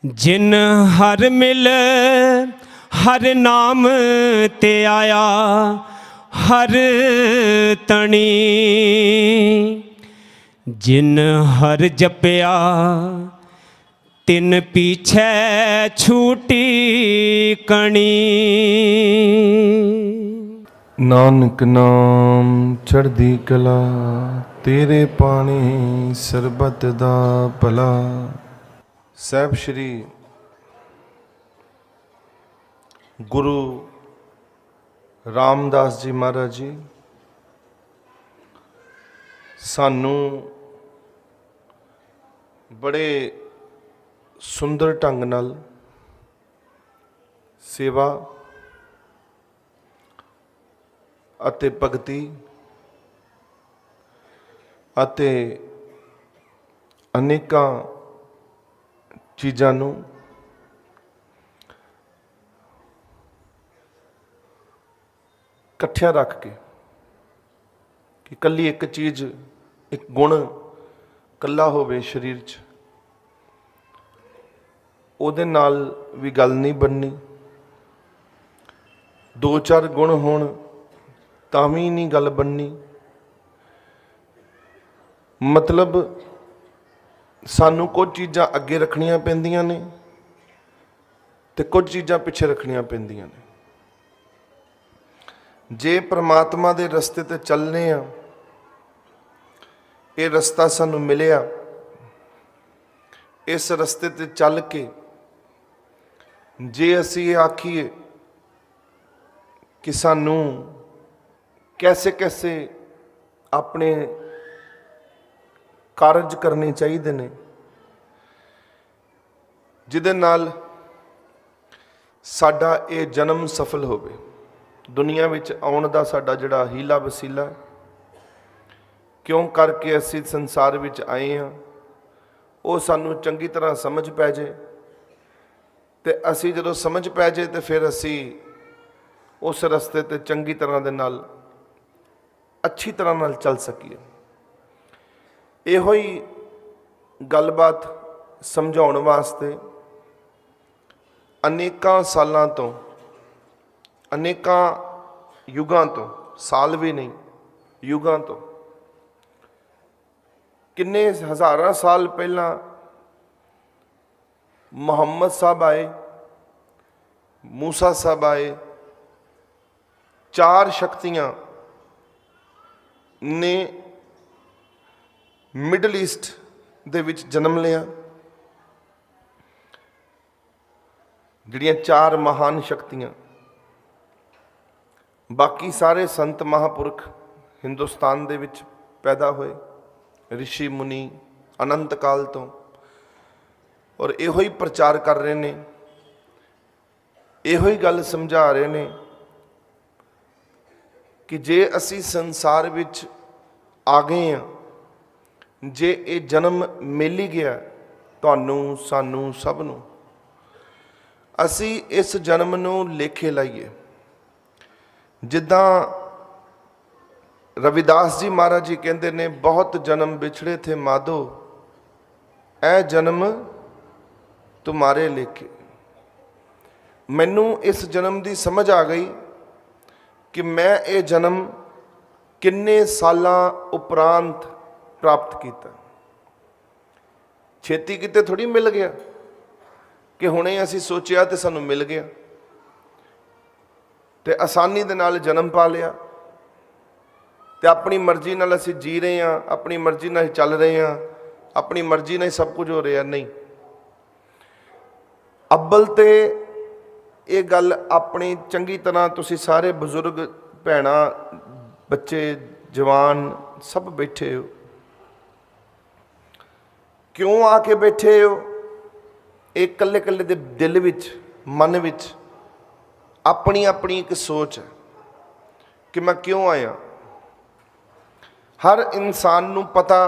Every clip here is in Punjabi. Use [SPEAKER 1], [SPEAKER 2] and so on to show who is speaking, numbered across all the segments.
[SPEAKER 1] जिन हर मिल हर नाम ते आया हर तणी, जिन हर जपया तिन पीछे छूटी कणी।
[SPEAKER 2] नानक नाम चढ़दी कला, तेरे पानी सरबत दा भला। ਸਾਹਿਬ ਸ਼੍ਰੀ ਗੁਰੂ ਰਾਮਦਾਸ ਜੀ ਮਹਾਰਾਜ ਜੀ ਸਾਨੂੰ ਬੜੇ ਸੁੰਦਰ ਢੰਗ ਨਾਲ ਸੇਵਾ ਅਤੇ ਭਗਤੀ ਅਤੇ ਅਨੇਕਾਂ ਚੀਜ਼ਾਂ ਨੂੰ ਇਕੱਠਿਆਂ ਰੱਖ ਕੇ ਕਿ ਇਕੱਲੀ ਇੱਕ ਚੀਜ਼, ਇੱਕ ਗੁਣ ਇਕੱਲਾ ਹੋਵੇ ਸਰੀਰ 'ਚ, ਉਹਦੇ ਨਾਲ ਵੀ ਗੱਲ ਨਹੀਂ ਬਣਨੀ। ਦੋ ਚਾਰ ਗੁਣ ਹੋਣ ਤਾਂ ਵੀ ਨਹੀਂ ਗੱਲ ਬਣਨੀ। ਮਤਲਬ ਸਾਨੂੰ ਕੁਝ ਚੀਜ਼ਾਂ ਅੱਗੇ ਰੱਖਣੀਆਂ ਪੈਂਦੀਆਂ ਨੇ ਤੇ ਕੁਝ ਚੀਜ਼ਾਂ ਪਿੱਛੇ ਰੱਖਣੀਆਂ ਪੈਂਦੀਆਂ ਨੇ। ਜੇ ਪ੍ਰਮਾਤਮਾ ਦੇ ਰਸਤੇ ਤੇ ਚੱਲਨੇ ਆ, ਇਹ ਰਸਤਾ ਸਾਨੂੰ ਮਿਲਿਆ, ਇਸ ਰਸਤੇ ਤੇ ਚੱਲ ਕੇ ਜੇ ਅਸੀਂ ਇਹ ਆਖੀਏ ਕਿ ਸਾਨੂੰ ਕੈਸੇ ਕੈਸੇ ਆਪਣੇ ਕਾਰਜ ਕਰਨੇ ਚਾਹੀਦੇ ਨੇ ਜਿਹਦੇ ਨਾਲ ਸਾਡਾ ਇਹ ਜਨਮ ਸਫਲ ਹੋਵੇ, ਦੁਨੀਆ ਵਿੱਚ ਆਉਣ ਦਾ ਸਾਡਾ ਜਿਹੜਾ ਹੀਲਾ ਵਸੀਲਾ ਕਿਉਂ ਕਰਕੇ ਅਸੀਂ ਸੰਸਾਰ ਵਿੱਚ ਆਏ ਹਾਂ, ਉਹ ਸਾਨੂੰ ਚੰਗੀ ਤਰ੍ਹਾਂ ਸਮਝ ਪੈ ਜੇ। ਤੇ ਅਸੀਂ ਜਦੋਂ ਸਮਝ ਪੈ ਜੇ ਤੇ ਫਿਰ ਅਸੀਂ ਉਸ ਰਸਤੇ ਤੇ ਚੰਗੀ ਤਰ੍ਹਾਂ ਦੇ ਨਾਲ, ਅੱਛੀ ਤਰ੍ਹਾਂ ਨਾਲ ਚੱਲ ਸਕੀਏ। ਇਹੋ ਹੀ ਗੱਲਬਾਤ ਸਮਝਾਉਣ ਵਾਸਤੇ ਅਨੇਕਾਂ ਸਾਲਾਂ ਤੋਂ, ਅਨੇਕਾਂ ਯੁਗਾਂ ਤੋਂ, ਸਾਲ ਵੀ ਨਹੀਂ ਯੁਗਾਂ ਤੋਂ, ਕਿੰਨੇ ਹਜ਼ਾਰਾਂ ਸਾਲ ਪਹਿਲਾਂ ਮੁਹੰਮਦ ਸਾਹਿਬ ਆਏ, ਮੂਸਾ ਸਾਹਿਬ ਆਏ, ਚਾਰ ਸ਼ਕਤੀਆਂ ਨੇ ਮਿਡਲ ਈਸਟ ਦੇ ਵਿੱਚ ਜਨਮ ਲਿਆ। ਜਿਹੜੀਆਂ ਚਾਰ ਮਹਾਨ ਸ਼ਕਤੀਆਂ, ਬਾਕੀ ਸਾਰੇ ਸੰਤ ਮਹਾਂਪੁਰਖ ਹਿੰਦੁਸਤਾਨ ਦੇ ਵਿੱਚ ਪੈਦਾ ਹੋਏ, ਰਿਸ਼ੀ ਮੁਨੀ ਅਨੰਤ ਕਾਲ ਤੋਂ, ਔਰ ਇਹੋ ਹੀ ਪ੍ਰਚਾਰ ਕਰ ਰਹੇ ਨੇ, ਇਹੋ ਹੀ ਗੱਲ ਸਮਝਾ ਰਹੇ ਨੇ ਕਿ ਜੇ ਅਸੀਂ ਸੰਸਾਰ ਵਿੱਚ ਆ ਗਏ ਹਾਂ, ਜੇ ਇਹ ਜਨਮ ਮਿਲ ਹੀ ਗਿਆ ਤੁਹਾਨੂੰ, ਸਾਨੂੰ, ਸਭ ਨੂੰ, ਅਸੀਂ ਇਸ ਜਨਮ ਨੂੰ ਲੇਖੇ ਲਾਈਏ। ਜਿੱਦਾਂ ਰਵਿਦਾਸ ਜੀ ਮਹਾਰਾਜ ਜੀ ਕਹਿੰਦੇ ਨੇ, ਬਹੁਤ ਜਨਮ ਵਿਛੜੇ ਥੇ ਮਾਧੋ, ਇਹ ਜਨਮ ਤੁਮਾਰੇ ਲੇਖੇ। ਮੈਨੂੰ ਇਸ ਜਨਮ ਦੀ ਸਮਝ ਆ ਗਈ ਕਿ ਮੈਂ ਇਹ ਜਨਮ ਕਿੰਨੇ ਸਾਲਾਂ ਉਪਰੰਤ ਪ੍ਰਾਪਤ ਕੀਤਾ। ਛੇਤੀ ਕਿਤੇ ਥੋੜੀ ਮਿਲ ਗਿਆ ਕਿ ਹੁਣੇ ਅਸੀਂ ਸੋਚਿਆ ਤੇ ਸਾਨੂੰ ਮਿਲ ਗਿਆ ਤੇ ਆਸਾਨੀ ਦੇ ਨਾਲ ਜਨਮ ਪਾ ਲਿਆ ਤੇ ਆਪਣੀ ਮਰਜ਼ੀ ਨਾਲ ਅਸੀਂ ਜੀ ਰਹੇ ਹਾਂ, ਆਪਣੀ ਮਰਜ਼ੀ ਨਾਲ ਚੱਲ ਰਹੇ ਹਾਂ, ਆਪਣੀ ਮਰਜ਼ੀ ਨਾਲ ਸਭ ਕੁਝ ਹੋ ਰਿਹਾ। ਨਹੀਂ, ਅੱਬਲ ਤੇ ਇਹ ਗੱਲ ਆਪਣੀ ਚੰਗੀ ਤਰ੍ਹਾਂ ਤੁਸੀਂ ਸਾਰੇ ਬਜ਼ੁਰਗ, ਭੈਣਾਂ, ਬੱਚੇ, ਜਵਾਨ ਸਭ ਬੈਠੇ ਹੋ, ਕਿਉਂ ਆ ਕੇ ਬੈਠੇ ਹੋ? ਇਹ ਇਕੱਲੇ ਇਕੱਲੇ ਦੇ ਦਿਲ ਵਿੱਚ, ਮਨ ਵਿੱਚ ਆਪਣੀ ਆਪਣੀ ਇੱਕ ਸੋਚ ਹੈ ਕਿ ਮੈਂ ਕਿਉਂ ਆਇਆ। ਹਰ ਇਨਸਾਨ ਨੂੰ ਪਤਾ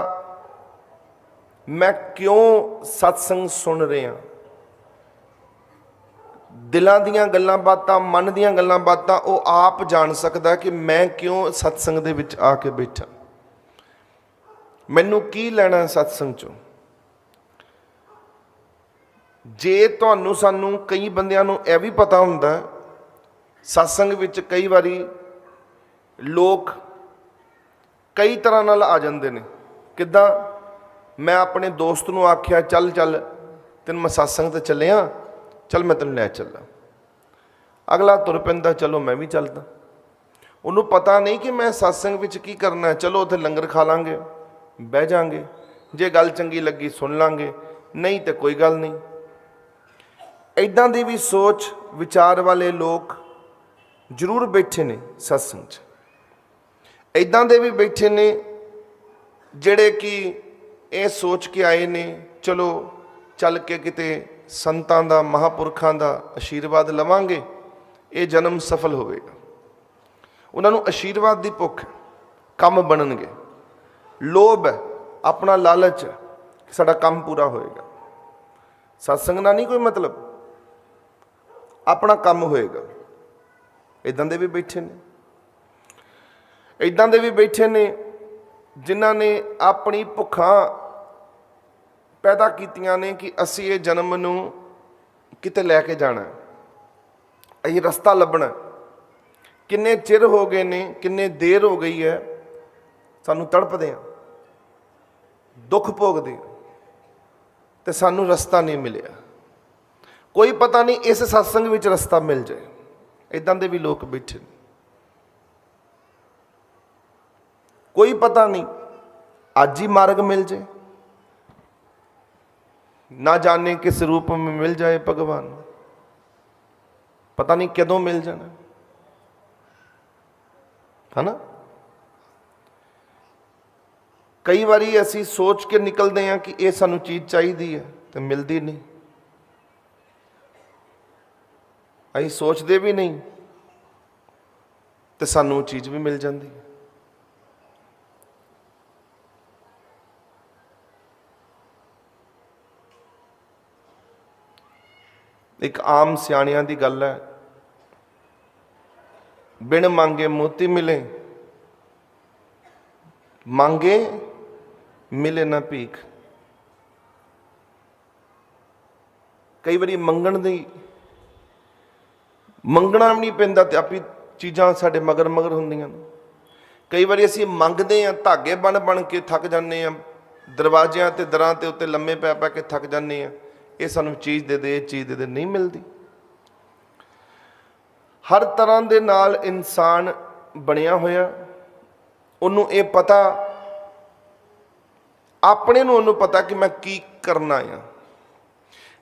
[SPEAKER 2] ਮੈਂ ਕਿਉਂ ਸਤਸੰਗ ਸੁਣ ਰਿਹਾ। ਦਿਲਾਂ ਦੀਆਂ ਗੱਲਾਂ ਬਾਤਾਂ, ਮਨ ਦੀਆਂ ਗੱਲਾਂ ਬਾਤਾਂ ਉਹ ਆਪ ਜਾਣ ਸਕਦਾ ਕਿ ਮੈਂ ਕਿਉਂ ਸਤਸੰਗ ਦੇ ਵਿੱਚ ਆ ਕੇ ਬੈਠਾ, ਮੈਨੂੰ ਕੀ ਲੈਣਾ ਸਤਸੰਗ ਚੋਂ। ਜੇ ਤੁਹਾਨੂੰ ਸਾਨੂੰ ਕਈ ਬੰਦਿਆਂ ਨੂੰ ਇਹ ਵੀ ਪਤਾ ਹੁੰਦਾ ਸਤਸੰਗ ਵਿੱਚ ਕਈ ਵਾਰੀ ਲੋਕ ਕਈ ਤਰ੍ਹਾਂ ਨਾਲ ਆ ਜਾਂਦੇ ਨੇ। ਕਿੱਦਾਂ? ਮੈਂ ਆਪਣੇ ਦੋਸਤ ਨੂੰ ਆਖਿਆ ਚੱਲ ਚੱਲ ਤੈਨੂੰ ਮੈਂ ਸਤਸੰਗ ਤੇ ਚੱਲਿਆ, ਚੱਲ ਮੈਂ ਤੈਨੂੰ ਲੈ ਚੱਲਾਂ। ਅਗਲਾ ਤੁਰ ਪੈਂਦਾ, ਚਲੋ ਮੈਂ ਵੀ ਚੱਲਦਾ। ਉਹਨੂੰ ਪਤਾ ਨਹੀਂ ਕਿ ਮੈਂ ਸਤਸੰਗ ਵਿੱਚ ਕੀ ਕਰਨਾ ਹੈ। ਚਲੋ ਉੱਥੇ ਲੰਗਰ ਖਾ ਲਾਂਗੇ, ਬਹਿ ਜਾਾਂਗੇ, ਜੇ ਗੱਲ ਚੰਗੀ ਲੱਗੀ ਸੁਣ ਲਾਂਗੇ, ਨਹੀਂ ਤੇ ਕੋਈ ਗੱਲ ਨਹੀਂ। ਇੱਦਾਂ ਦੀ ਵੀ ਸੋਚ ਵਿਚਾਰ ਵਾਲੇ ਲੋਕ ਜ਼ਰੂਰ ਬੈਠੇ ਨੇ ਸਤਸੰਗ 'ਚ। ਇੱਦਾਂ ਦੇ ਵੀ ਬੈਠੇ ਨੇ ਜਿਹੜੇ ਕਿ ਇਹ ਸੋਚ ਕੇ ਆਏ ਨੇ ਚਲੋ ਚੱਲ ਕੇ ਕਿਤੇ ਸੰਤਾਂ ਦਾ ਮਹਾਂਪੁਰਖਾਂ ਦਾ ਆਸ਼ੀਰਵਾਦ ਲਵਾਂਗੇ, ਇਹ ਜਨਮ ਸਫਲ ਹੋਵੇਗਾ। ਉਹਨਾਂ ਨੂੰ ਆਸ਼ੀਰਵਾਦ ਦੀ ਭੁੱਖ ਹੈ, ਕੰਮ ਬਣਨਗੇ, ਲੋਭ ਹੈ, ਆਪਣਾ ਲਾਲਚ ਹੈ ਕਿ ਸਾਡਾ ਕੰਮ ਪੂਰਾ ਹੋਏਗਾ। ਸਤਸੰਗ ਨਾਲ ਨਹੀਂ ਕੋਈ ਮਤਲਬ, ਆਪਣਾ ਕੰਮ ਹੋਏਗਾ। ਇੱਦਾਂ ਦੇ ਵੀ ਬੈਠੇ ਨੇ। ਇੱਦਾਂ ਦੇ ਵੀ ਬੈਠੇ ਨੇ ਜਿਨ੍ਹਾਂ ਨੇ ਆਪਣੀ ਭੁੱਖਾਂ ਪੈਦਾ ਕੀਤੀਆਂ ਨੇ ਕਿ ਅਸੀਂ ਇਹ ਜਨਮ ਨੂੰ ਕਿਤੇ ਲੈ ਕੇ ਜਾਣਾ, ਅਸੀਂ ਰਸਤਾ ਲੱਭਣਾ। ਕਿੰਨੇ ਚਿਰ ਹੋ ਗਏ ਨੇ, ਕਿੰਨੇ ਦੇਰ ਹੋ ਗਈ ਹੈ ਸਾਨੂੰ ਤੜਪਦੇ ਹਾਂ, ਦੁੱਖ ਭੋਗਦੇ ਹਾਂ ਤੇ ਸਾਨੂੰ ਰਸਤਾ ਨਹੀਂ ਮਿਲਿਆ। ਕੋਈ ਪਤਾ ਨਹੀਂ ਇਸ ਸਤਸੰਗ ਵਿੱਚ ਰਸਤਾ ਮਿਲ ਜਾਏ। ਇੱਦਾਂ ਦੇ ਵੀ ਲੋਕ ਬੈਠੇ ਨੇ। ਕੋਈ ਪਤਾ ਨਹੀਂ ਅੱਜ ਹੀ ਮਾਰਗ ਮਿਲ ਜਾਏ, ਨਾ ਜਾਣੇ किस रूप में मिल जाए भगवान, पता नहीं कदों मिल जाना है ना। कई बारी असी सोच के निकलते हैं कि ये सानू चीज़ चाहिए है तो मिलती नहीं, असी सोचते भी नहीं तो सानू चीज़ भी मिल जाती है। एक आम सियाणियां दी गल है, बिन मांगे मोती मिले, मांगे मिले ना भीख। कई बारी मंगण दी मंगना भी नहीं पैंदा ते आपी चीज़ां साडे मगर मगर हुंदियां ने। कई बारी असीं मंगदे हां, धागे बन बन के थक जाने हां, दरवाजियां ते दरां ते उत्ते लम्मे पै पै के थक जाने हां, ये सानू चीज़ दे दे, चीज़ दे दे, नहीं मिलती। हर तरह दे नाल इंसान बनिया होया, उन्होंने ये पता अपने नूं उन्होंने पता कि मैं की करना है।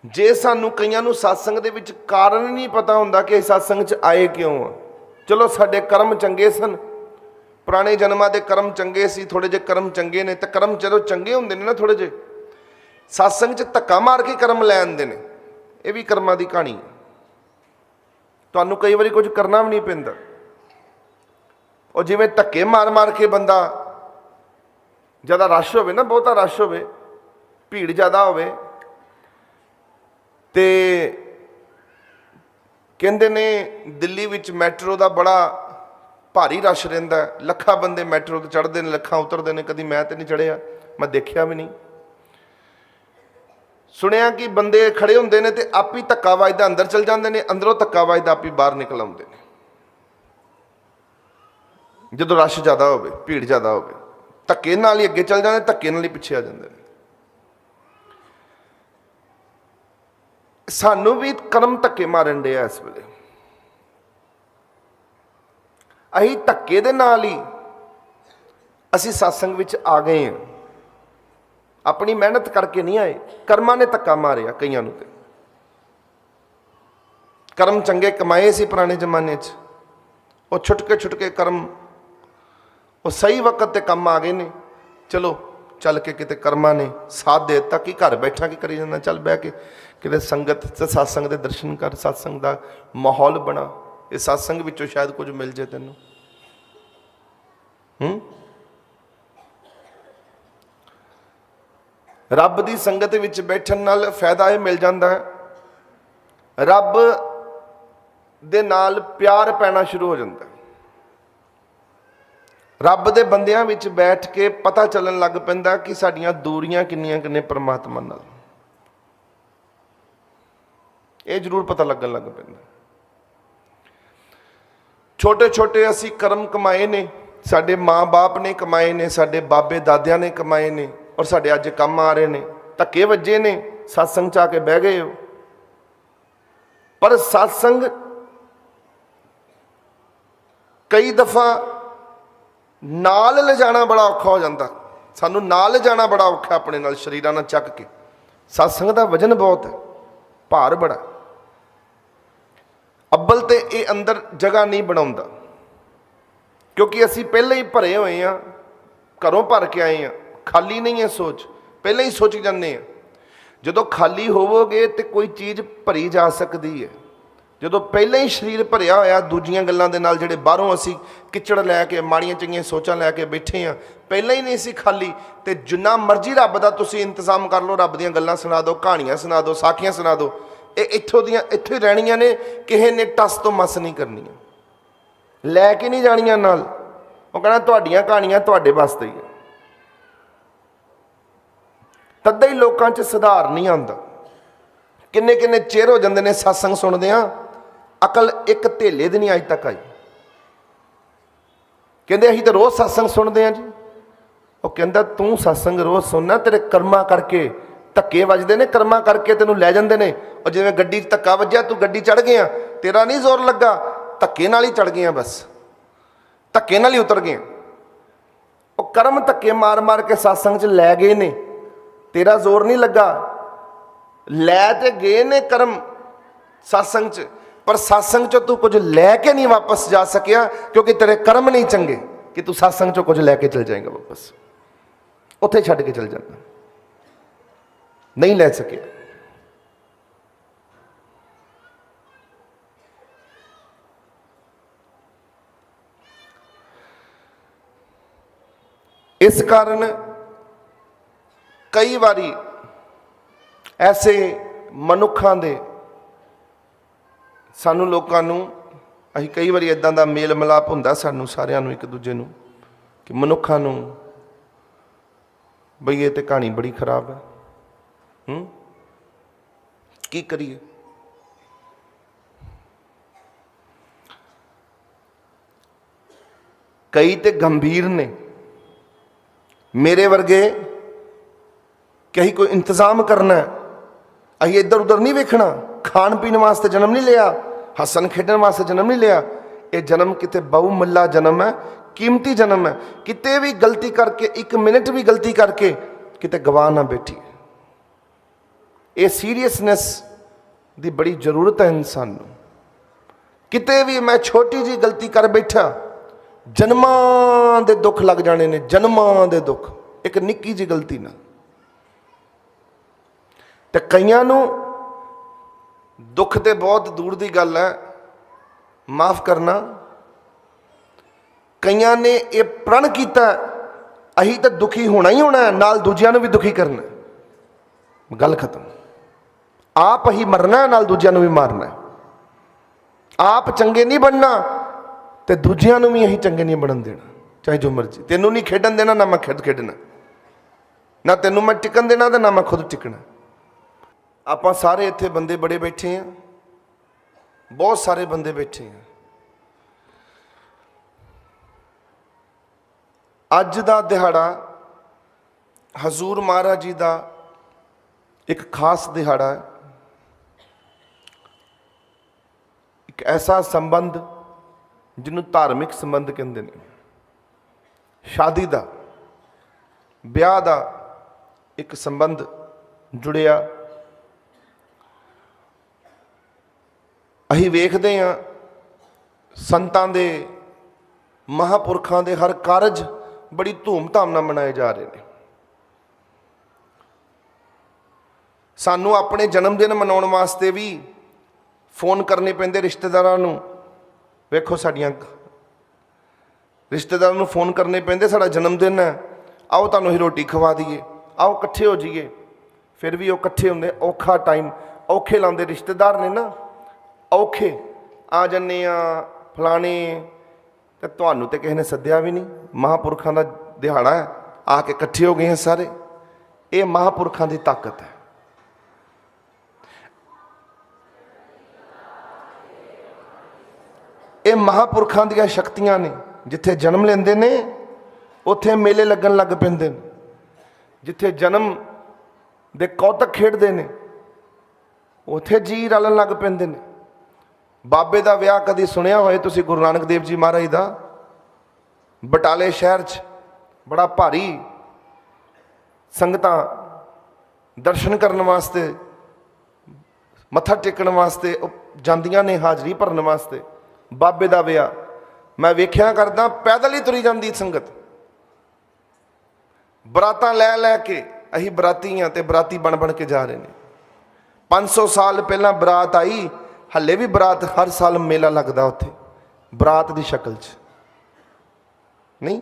[SPEAKER 2] जे सानू कईयां नूं सत्संग दे विच कारण नहीं पता हुंदा कि सत्संग च आए क्यों आ। चलो साडे कर्म चंगे सन, पुराने जन्मां दे कर्म चंगे सी, थोड़े जे कर्म चंगे ने, तो कर्म चलो चंगे हुंदे ने ना थोड़े जे, सत्संग च धक्का मार के कर्म लै आंदे ने, ये भी कर्मां दी कहानी है। तुहानूं कई बारी कुछ करना भी नहीं पैंदा, और जिवें धक्के मार मार के बंदा ज़्यादा रश होवे ना, बहुता रश होवे, भीड़ ज़्यादा होवे, ते कहंदे ने दिल्ली विच मैट्रो दा बड़ा भारी रश रहिंदा है, लखां बंदे मैट्रो ते चढ़दे ने, लखां उतरदे ने। कदी मैं ते नहीं चढ़िया, मैं देखिया भी नहीं। सुनिया कि बंदे खड़े होंदे ने ते आप ही धक्का वजदा अंदर चल जाते हैं, अंदरों धक्का वजदा आप ही बाहर निकल आउंदे ने। जदों रश ज़्यादा होवे, भीड़ ज़्यादा होवे, धक्के नाल ही अगे चल जाते, धक्के नाल ही पिछे आ जाते हैं। सानू भी कर्म धक्के मारन दे इस वेले, असीं धक्के दे नाल ही असीं सत्संग विच आ गए हैं। अपनी मेहनत करके नहीं आए, कर्मां ने धक्का मारिया कईयां नूं ते। कर्म चंगे कमाए सी पुराने जमाने च, वो छुटके कर्म वो सही वक्त ते कम आ गए ने। चलो चल के किते कर्मां ने साथ दे दित्ता कि घर बैठा की करी जाना, चल बह के किते संगत ते सत्संग दे दर्शन कर, सत्संग दा माहौल बना, ये सत्संग विचों शायद कुछ मिल जाए तैनूं। रब की संगत विच बैठण नाल फायदा यह मिल जाता है, रब दे नाल प्यार पैना शुरू हो जाता है। रब दे बंदियां विच बैठ के पता चलन लग पैंदा कि साडियां दूरियां किन्नियां किन्ने परमात्मा नाल। ਇਹ ਜ਼ਰੂਰ ਪਤਾ ਲੱਗਣ ਲੱਗ ਪੈਂਦਾ। ਛੋਟੇ ਛੋਟੇ ਅਸੀਂ ਕਰਮ ਕਮਾਏ ਨੇ, ਸਾਡੇ ਮਾਂ-ਬਾਪ ਨੇ ਕਮਾਏ ਨੇ, ਸਾਡੇ ਬਾਬੇ ਦਾਦਿਆਂ ਨੇ ਕਮਾਏ ਨੇ, ਔਰ ਸਾਡੇ ਅੱਜ ਕੰਮ ਆ ਰਹੇ ਨੇ। ਧੱਕੇ ਵੱਜੇ ਨੇ, ਸਤਸੰਗ 'ਚ ਆ ਕੇ ਬਹਿ ਗਏ ਹੋ, ਪਰ ਸਤਸੰਗ ਕਈ ਦਫਾ ਨਾਲ ਲਿਜਾਣਾ ਬੜਾ ਔਖਾ ਹੋ ਜਾਂਦਾ। ਸਾਨੂੰ ਨਾਲ ਲਿਜਾਣਾ ਬੜਾ ਔਖਾ, ਆਪਣੇ ਨਾਲ ਸਰੀਰਾਂ ਨਾਲ ਚੱਕ ਕੇ। ਸਤਸੰਗ ਦਾ ਵਜਨ ਬਹੁਤ ਹੈ, ਭਾਰ ਬੜਾ। ਅੱਬਲ ਤੇ ਇਹ ਅੰਦਰ ਜਗ੍ਹਾ ਨਹੀਂ ਬਣਾਉਂਦਾ, ਕਿਉਂਕਿ ਅਸੀਂ ਪਹਿਲਾਂ ਹੀ ਭਰੇ ਹੋਏ ਹਾਂ, ਘਰੋਂ ਭਰ ਕੇ ਆਏ ਹਾਂ। ਖਾਲੀ ਨਹੀਂ ਹੈ ਸੋਚ, ਪਹਿਲਾਂ ਹੀ ਸੋਚ ਜਾਂਦੇ ਹਾਂ। ਜਦੋਂ ਖਾਲੀ ਹੋਵੋਗੇ ਤੇ ਕੋਈ ਚੀਜ਼ ਭਰੀ ਜਾ ਸਕਦੀ ਹੈ। ਜਦੋਂ ਪਹਿਲਾਂ ਹੀ ਸਰੀਰ ਭਰਿਆ ਹੋਇਆ ਦੂਜੀਆਂ ਗੱਲਾਂ ਦੇ ਨਾਲ, ਜਿਹੜੇ ਬਾਹਰੋਂ ਅਸੀਂ ਕਿਚੜ ਲੈ ਕੇ, ਮਾੜੀਆਂ ਚੰਗੀਆਂ ਸੋਚਾਂ ਲੈ ਕੇ ਬੈਠੇ ਹਾਂ, ਪਹਿਲਾਂ ਹੀ ਨਹੀਂ ਸੀ ਖਾਲੀ, ਤੇ ਜਿੰਨਾ ਮਰਜ਼ੀ ਰੱਬ ਦਾ ਤੁਸੀਂ ਇੰਤਜ਼ਾਮ ਕਰ ਲਓ, ਰੱਬ ਦੀਆਂ ਗੱਲਾਂ ਸੁਣਾ ਦਿਓ, ਕਹਾਣੀਆਂ ਸੁਣਾ ਦਿਓ, ਸਾਖੀਆਂ ਸੁਣਾ ਦਿਓ, ਇਹ ਇੱਥੋਂ ਦੀਆਂ ਇੱਥੇ ਰਹਿਣੀਆਂ ਨੇ। ਕਿਸੇ ਨੇ ਟਸ ਤੋਂ ਮਸ ਨਹੀਂ ਕਰਨੀਆਂ, ਲੈ ਕੇ ਨਹੀਂ ਜਾਣੀਆਂ ਨਾਲ। ਉਹ ਕਹਿਣਾ ਤੁਹਾਡੀਆਂ ਕਹਾਣੀਆਂ ਤੁਹਾਡੇ ਵਾਸਤੇ ਹੀ ਹੈ। ਤੱਦਾਂ ਹੀ ਲੋਕਾਂ 'ਚ ਸੁਧਾਰ ਨਹੀਂ ਆਉਂਦਾ। ਕਿੰਨੇ ਕਿੰਨੇ ਚਿਰ ਹੋ ਜਾਂਦੇ ਨੇ ਸਤਸੰਗ ਸੁਣਦੇ ਆ, ਅਕਲ ਇੱਕ ਧੇਲੇ ਦੀ ਨਹੀਂ ਅੱਜ ਤੱਕ ਆਈ। ਕਹਿੰਦੇ ਅਸੀਂ ਤਾਂ ਰੋਜ਼ ਸਤਸੰਗ ਸੁਣਦੇ ਆ ਜੀ। ਉਹ ਕਹਿੰਦਾ ਤੂੰ ਸਤਸੰਗ ਰੋਜ਼ ਸੁਣਨਾ, ਤੇਰੇ ਕਰਮਾਂ ਕਰਕੇ ਧੱਕੇ ਵੱਜਦੇ ਨੇ, ਕਰਮਾਂ ਕਰਕੇ ਤੈਨੂੰ ਲੈ ਜਾਂਦੇ ਨੇ। ਉਹ ਜਿਵੇਂ ਗੱਡੀ 'ਚ ਧੱਕਾ ਵੱਜਿਆ, ਤੂੰ ਗੱਡੀ ਚੜ੍ਹ ਗਿਆ, ਤੇਰਾ ਨਹੀਂ ਜ਼ੋਰ ਲੱਗਾ, ਧੱਕੇ ਨਾਲ ਹੀ ਚੜ੍ਹ ਗਿਆ, ਬਸ ਧੱਕੇ ਨਾਲ ਹੀ ਉਤਰ ਗਏ। ਉਹ ਕਰਮ ਧੱਕੇ ਮਾਰ ਮਾਰ ਕੇ ਸਤਸੰਗ 'ਚ ਲੈ ਗਏ ਨੇ, ਤੇਰਾ ਜ਼ੋਰ ਨਹੀਂ ਲੱਗਾ। ਲੈ ਤੇ ਗਏ ਨੇ ਕਰਮ ਸਤਸੰਗ 'ਚ, ਪਰ ਸਤਸੰਗ 'ਚੋਂ ਤੂੰ ਕੁਝ ਲੈ ਕੇ ਨਹੀਂ ਵਾਪਸ ਜਾ ਸਕਿਆ, ਕਿਉਂਕਿ ਤੇਰੇ ਕਰਮ ਨਹੀਂ ਚੰਗੇ ਕਿ ਤੂੰ ਸਤਸੰਗ 'ਚੋਂ ਕੁਝ ਲੈ ਕੇ ਚਲ ਜਾਏਗਾ ਵਾਪਸ। ਉੱਥੇ ਛੱਡ ਕੇ ਚਲ ਜਾਂਦਾ, ਨਹੀਂ ਲੈ ਸਕਿਆ। ਇਸ ਕਾਰਨ ਕਈ ਵਾਰੀ ਐਸੇ ਮਨੁੱਖਾਂ ਦੇ, ਸਾਨੂੰ ਲੋਕਾਂ ਨੂੰ, ਅਸੀਂ ਕਈ ਵਾਰੀ ਇਦਾਂ ਦਾ ਮੇਲ ਮਿਲਾਪ ਹੁੰਦਾ ਸਾਨੂੰ ਸਾਰਿਆਂ ਨੂੰ ਇੱਕ ਦੂਜੇ ਨੂੰ, ਕਿ ਮਨੁੱਖਾਂ ਨੂੰ ਬਈ ਇਹ ਤੇ ਕਹਾਣੀ ਬੜੀ ਖਰਾਬ ਹੈ, ਕੀ ਕਰੀਏ। ਕਈ ਤੇ ਗੰਭੀਰ ਨੇ, ਮੇਰੇ ਵਰਗੇ ਕਿ ਅਸੀਂ ਕੋਈ ਇੰਤਜ਼ਾਮ ਕਰਨਾ, ਅਸੀਂ ਇੱਧਰ ਉੱਧਰ ਨਹੀਂ ਵੇਖਣਾ। ਖਾਣ ਪੀਣ ਵਾਸਤੇ ਜਨਮ ਨਹੀਂ ਲਿਆ, ਹੱਸਣ ਖੇਡਣ ਵਾਸਤੇ ਜਨਮ ਨਹੀਂ ਲਿਆ। ਇਹ ਜਨਮ ਕਿਤੇ ਬਹੁਮੁੱਲਾ ਜਨਮ ਹੈ, ਕੀਮਤੀ ਜਨਮ ਹੈ। ਕਿਤੇ ਵੀ ਗਲਤੀ ਕਰਕੇ, ਇੱਕ ਮਿੰਟ ਵੀ ਗਲਤੀ ਕਰਕੇ ਕਿਤੇ ਗਵਾ ਨਾ ਬੈਠੀ। ਇਹ ਸੀਰੀਅਸਨੈਸ ਦੀ ਬੜੀ ਜ਼ਰੂਰਤ ਹੈ ਇਨਸਾਨ ਨੂੰ। ਕਿਤੇ ਵੀ ਮੈਂ ਛੋਟੀ ਜਿਹੀ ਗਲਤੀ ਕਰ ਬੈਠਾ, ਜਨਮਾਂ ਦੇ ਦੁੱਖ ਲੱਗ ਜਾਣੇ ਨੇ, ਜਨਮਾਂ ਦੇ ਦੁੱਖ, ਇੱਕ ਨਿੱਕੀ ਜਿਹੀ ਗਲਤੀ ਨਾਲ। ਤੇ ਕਈਆਂ ਨੂੰ ਦੁੱਖ ਤੇ ਬਹੁਤ ਦੂਰ ਦੀ ਗੱਲ ਹੈ, ਮਾਫ ਕਰਨਾ। ਕਈਆਂ ਨੇ ਇਹ ਪ੍ਰਣ ਕੀਤਾ ਅਸੀਂ ਤਾਂ ਦੁਖੀ ਹੋਣਾ ਹੀ ਹੋਣਾ, ਨਾਲ ਦੂਜਿਆਂ ਨੂੰ ਵੀ ਦੁਖੀ ਕਰਨਾ, ਗੱਲ ਖਤਮ। ਆਪ ਹੀ ਮਰਨਾ, ਨਾਲ ਦੂਜਿਆਂ ਨੂੰ ਵੀ ਮਾਰਨਾ। ਆਪ ਚੰਗੇ ਨਹੀਂ ਬਣਨਾ ਤੇ ਦੂਜਿਆਂ ਨੂੰ ਵੀ ਅਸੀਂ ਚੰਗੇ ਨਹੀਂ ਬਣਨ ਦੇਣਾ, ਚਾਹੇ ਜੋ ਮਰਜ਼ੀ। ਤੈਨੂੰ ਨਹੀਂ ਖੇਡਣ ਦੇਣਾ, ਨਾ ਮੈਂ ਖੇਡਣਾ, ਨਾ ਤੈਨੂੰ ਮੈਂ ਟਿਕਣ ਦੇਣਾ ਤੇ ਨਾ ਮੈਂ ਖੁਦ ਟਿਕਣਾ। ਆਪਾਂ ਸਾਰੇ ਇੱਥੇ ਬੰਦੇ ਬੜੇ ਬੈਠੇ ਆ, ਬਹੁਤ ਸਾਰੇ ਬੰਦੇ ਬੈਠੇ ਆ। ਅੱਜ ਦਾ ਦਿਹਾੜਾ ਹਜ਼ੂਰ ਮਹਾਰਾਜ ਜੀ ਦਾ ਇੱਕ ਖਾਸ ਦਿਹਾੜਾ ਹੈ। ਇੱਕ ਐਸਾ ਸੰਬੰਧ ਜਿਹਨੂੰ ਧਾਰਮਿਕ ਸੰਬੰਧ ਕਹਿੰਦੇ ਨੇ, ਸ਼ਾਦੀ ਦਾ, ਵਿਆਹ ਦਾ ਇੱਕ ਸੰਬੰਧ ਜੁੜਿਆ। ਅਸੀਂ ਵੇਖਦੇ ਹਾਂ ਸੰਤਾਂ ਦੇ, ਮਹਾਂਪੁਰਖਾਂ ਦੇ ਹਰ ਕਾਰਜ ਬੜੀ ਧੂਮ-ਧਾਮ ਨਾਲ ਮਨਾਏ ਜਾ ਰਹੇ ਨੇ। ਸਾਨੂੰ ਆਪਣੇ ਜਨਮ ਦਿਨ ਮਨਾਉਣ ਵਾਸਤੇ ਵੀ ਫੋਨ ਕਰਨੇ ਪੈਂਦੇ ਰਿਸ਼ਤੇਦਾਰਾਂ ਨੂੰ। ਵੇਖੋ ਸਾਡੀਆਂ ਰਿਸ਼ਤੇਦਾਰਾਂ ਨੂੰ ਫੋਨ ਕਰਨੇ ਪੈਂਦੇ, ਸਾਡਾ ਜਨਮ ਦਿਨ ਹੈ, ਆਓ ਤੁਹਾਨੂੰ ਹੀ ਰੋਟੀ ਖਵਾ ਦਈਏ, ਆਓ ਇਕੱਠੇ ਹੋ ਜਾਈਏ। ਫਿਰ ਵੀ ਉਹ ਇਕੱਠੇ ਹੁੰਦੇ, ਔਖਾ ਟਾਈਮ, ਔਖੇ ਲਾਉਂਦੇ ਰਿਸ਼ਤੇਦਾਰ ਨੇ ਨਾ, ਔਖੇ ਆ ਜਾਂਦੇ ਆ ਫਲਾਣੇ। ਤੇ ਤੁਹਾਨੂੰ ਤੇ ਕਿਸੇ ਨੇ ਸੱਦਿਆ ਵੀ ਨਹੀਂ, ਮਹਾਂਪੁਰਖਾਂ ਦਾ ਦਿਹਾੜਾ ਹੈ, ਆ ਕੇ ਇਕੱਠੇ ਹੋ ਗਏ हैं ਸਾਰੇ। ਇਹ ਮਹਾਂਪੁਰਖਾਂ ਦੀ ਤਾਕਤ ਹੈ। ਇਹ ਮਹਾਂਪੁਰਖਾਂ ਦੀਆਂ ਸ਼ਕਤੀਆਂ ਨੇ। ਜਿੱਥੇ ਜਨਮ ਲੈਂਦੇ ਨੇ ਉੱਥੇ ਮੇਲੇ ਲੱਗਣ ਲੱਗ ਪੈਂਦੇ ਨੇ। ਜਿੱਥੇ ਜਨਮ ਦੇ ਕੌਤਕ ਖੇਡਦੇ ਨੇ ਉੱਥੇ ਜੀ ਰਲਣ ਲੱਗ ਪੈਂਦੇ ਨੇ। ਬਾਬੇ ਦਾ ਵਿਆਹ ਕਦੀ ਸੁਣਿਆ ਹੋਏ ਤੁਸੀਂ ਗੁਰੂ ਨਾਨਕ ਦੇਵ ਜੀ ਮਹਾਰਾਜ ਦਾ? ਬਟਾਲੇ ਸ਼ਹਿਰ 'ਚ ਬੜਾ ਭਾਰੀ ਸੰਗਤਾਂ ਦਰਸ਼ਨ ਕਰਨ ਵਾਸਤੇ, ਮੱਥਾ ਟੇਕਣ ਵਾਸਤੇ ਜਾਂਦੀਆਂ ਨੇ, ਹਾਜ਼ਰੀ ਭਰਨ ਵਾਸਤੇ। ਬਾਬੇ ਦਾ ਵਿਆਹ ਮੈਂ ਵੇਖਿਆ ਕਰਦਾ, ਪੈਦਲ ਹੀ ਤੁਰੀ ਜਾਂਦੀ ਸੰਗਤ, ਬਰਾਤਾਂ ਲੈ ਲੈ ਕੇ। ਅਸੀਂ ਬਰਾਤੀ ਹਾਂ ਤੇ ਬਰਾਤੀ ਬਣ ਬਣ ਕੇ ਜਾ ਰਹੇ ਨੇ। 500 ਸਾਲ ਪਹਿਲਾਂ ਬਰਾਤ ਆਈ, ਹੱਲੇ ਵੀ ਬਰਾਤ ਹਰ ਸਾਲ ਮੇਲਾ ਲੱਗਦਾ ਉੱਥੇ, ਬਰਾਤ ਦੀ ਸ਼ਕਲ 'ਚ ਨਹੀਂ।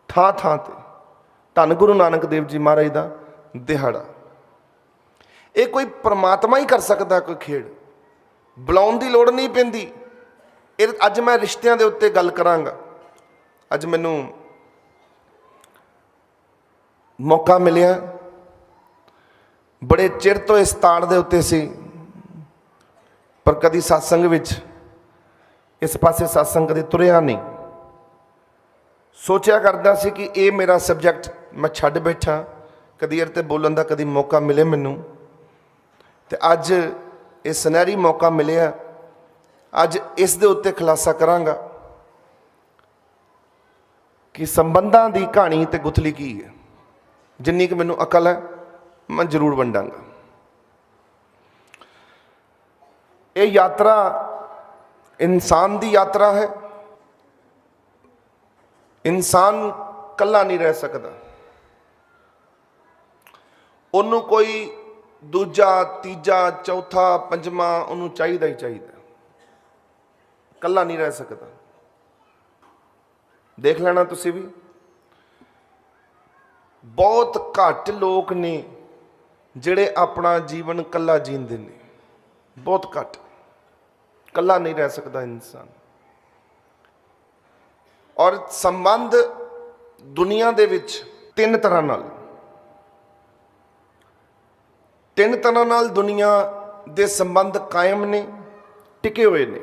[SPEAKER 2] ਥਾਂ ਥਾਂ ਤੇ ਧੰਨ ਗੁਰੂ ਨਾਨਕ ਦੇਵ ਜੀ ਮਹਾਰਾਜ ਦਾ ਦਿਹਾੜਾ। ਇਹ ਕੋਈ ਪਰਮਾਤਮਾ ਹੀ ਕਰ ਸਕਦਾ ਕੋਈ ਖੇਡ, ਬੁਲਾਉਣ ਦੀ ਲੋੜ ਨਹੀਂ ਪੈਂਦੀ। ਇਹ ਅੱਜ ਮੈਂ ਰਿਸ਼ਤਿਆਂ ਦੇ ਉੱਤੇ ਗੱਲ ਕਰਾਂਗਾ। ਅੱਜ ਮੈਨੂੰ ਮੌਕਾ ਮਿਲਿਆ, ਬੜੇ ਚਿਰ ਤੋਂ ਇਸ ਤਾੜ ਦੇ ਉੱਤੇ ਸੀ, ਪਰ ਕਦੀ ਸਤਸੰਗ ਵਿੱਚ ਇਸ ਪਾਸੇ ਸਤਸੰਗ ਕਦੇ ਤੁਰਿਆ ਨਹੀਂ। ਸੋਚਿਆ ਕਰਦਾ ਸੀ ਕਿ ਇਹ ਮੇਰਾ ਸਬਜੈਕਟ ਮੈਂ ਛੱਡ ਬੈਠਾ, ਕਦੀ ਇਹ 'ਤੇ ਬੋਲਣ ਦਾ ਕਦੀ ਮੌਕਾ ਮਿਲੇ ਮੈਨੂੰ, ਤੇ ਅੱਜ ਇਹ ਸੁਨਹਿਰੀ ਮੌਕਾ ਮਿਲਿਆ। ਅੱਜ ਇਸ ਦੇ ਉੱਤੇ ਖੁਲਾਸਾ ਕਰਾਂਗਾ ਕਿ ਸੰਬੰਧਾਂ ਦੀ ਕਹਾਣੀ ਤੇ ਗੁਥਲੀ ਕੀ ਹੈ। ਜਿੰਨੀ ਕਿ ਮੈਨੂੰ ਅਕਲ ਹੈ ਮੈਂ ਜ਼ਰੂਰ ਵੰਡਾਂਗਾ। ਇਹ ਯਾਤਰਾ ਇਨਸਾਨ ਦੀ ਯਾਤਰਾ ਹੈ। ਇਨਸਾਨ ਇਕੱਲਾ ਨਹੀਂ ਰਹਿ ਸਕਦਾ, ਉਹਨੂੰ ਕੋਈ ਦੂਜਾ, ਤੀਜਾ, ਚੌਥਾ, ਪੰਜਵਾਂ ਉਹਨੂੰ ਚਾਹੀਦਾ ਹੀ ਚਾਹੀਦਾ, ਇਕੱਲਾ ਨਹੀਂ ਰਹਿ ਸਕਦਾ। ਦੇਖ ਲੈਣਾ ਤੁਸੀਂ ਵੀ, ਬਹੁਤ ਘੱਟ ਲੋਕ ਨੇ ਜਿਹੜੇ ਆਪਣਾ ਜੀਵਨ ਇਕੱਲਾ ਜੀਂਦੇ ਨੇ, ਬਹੁਤ ਘੱਟ। ਇਕੱਲਾ ਨਹੀਂ ਰਹਿ ਸਕਦਾ ਇਨਸਾਨ। ਔਰ ਸੰਬੰਧ ਦੁਨੀਆ ਦੇ ਵਿੱਚ ਤਿੰਨ ਤਰ੍ਹਾਂ ਨਾਲ ਦੁਨੀਆ ਦੇ ਸੰਬੰਧ ਕਾਇਮ ਨੇ, ਟਿਕੇ ਹੋਏ ਨੇ।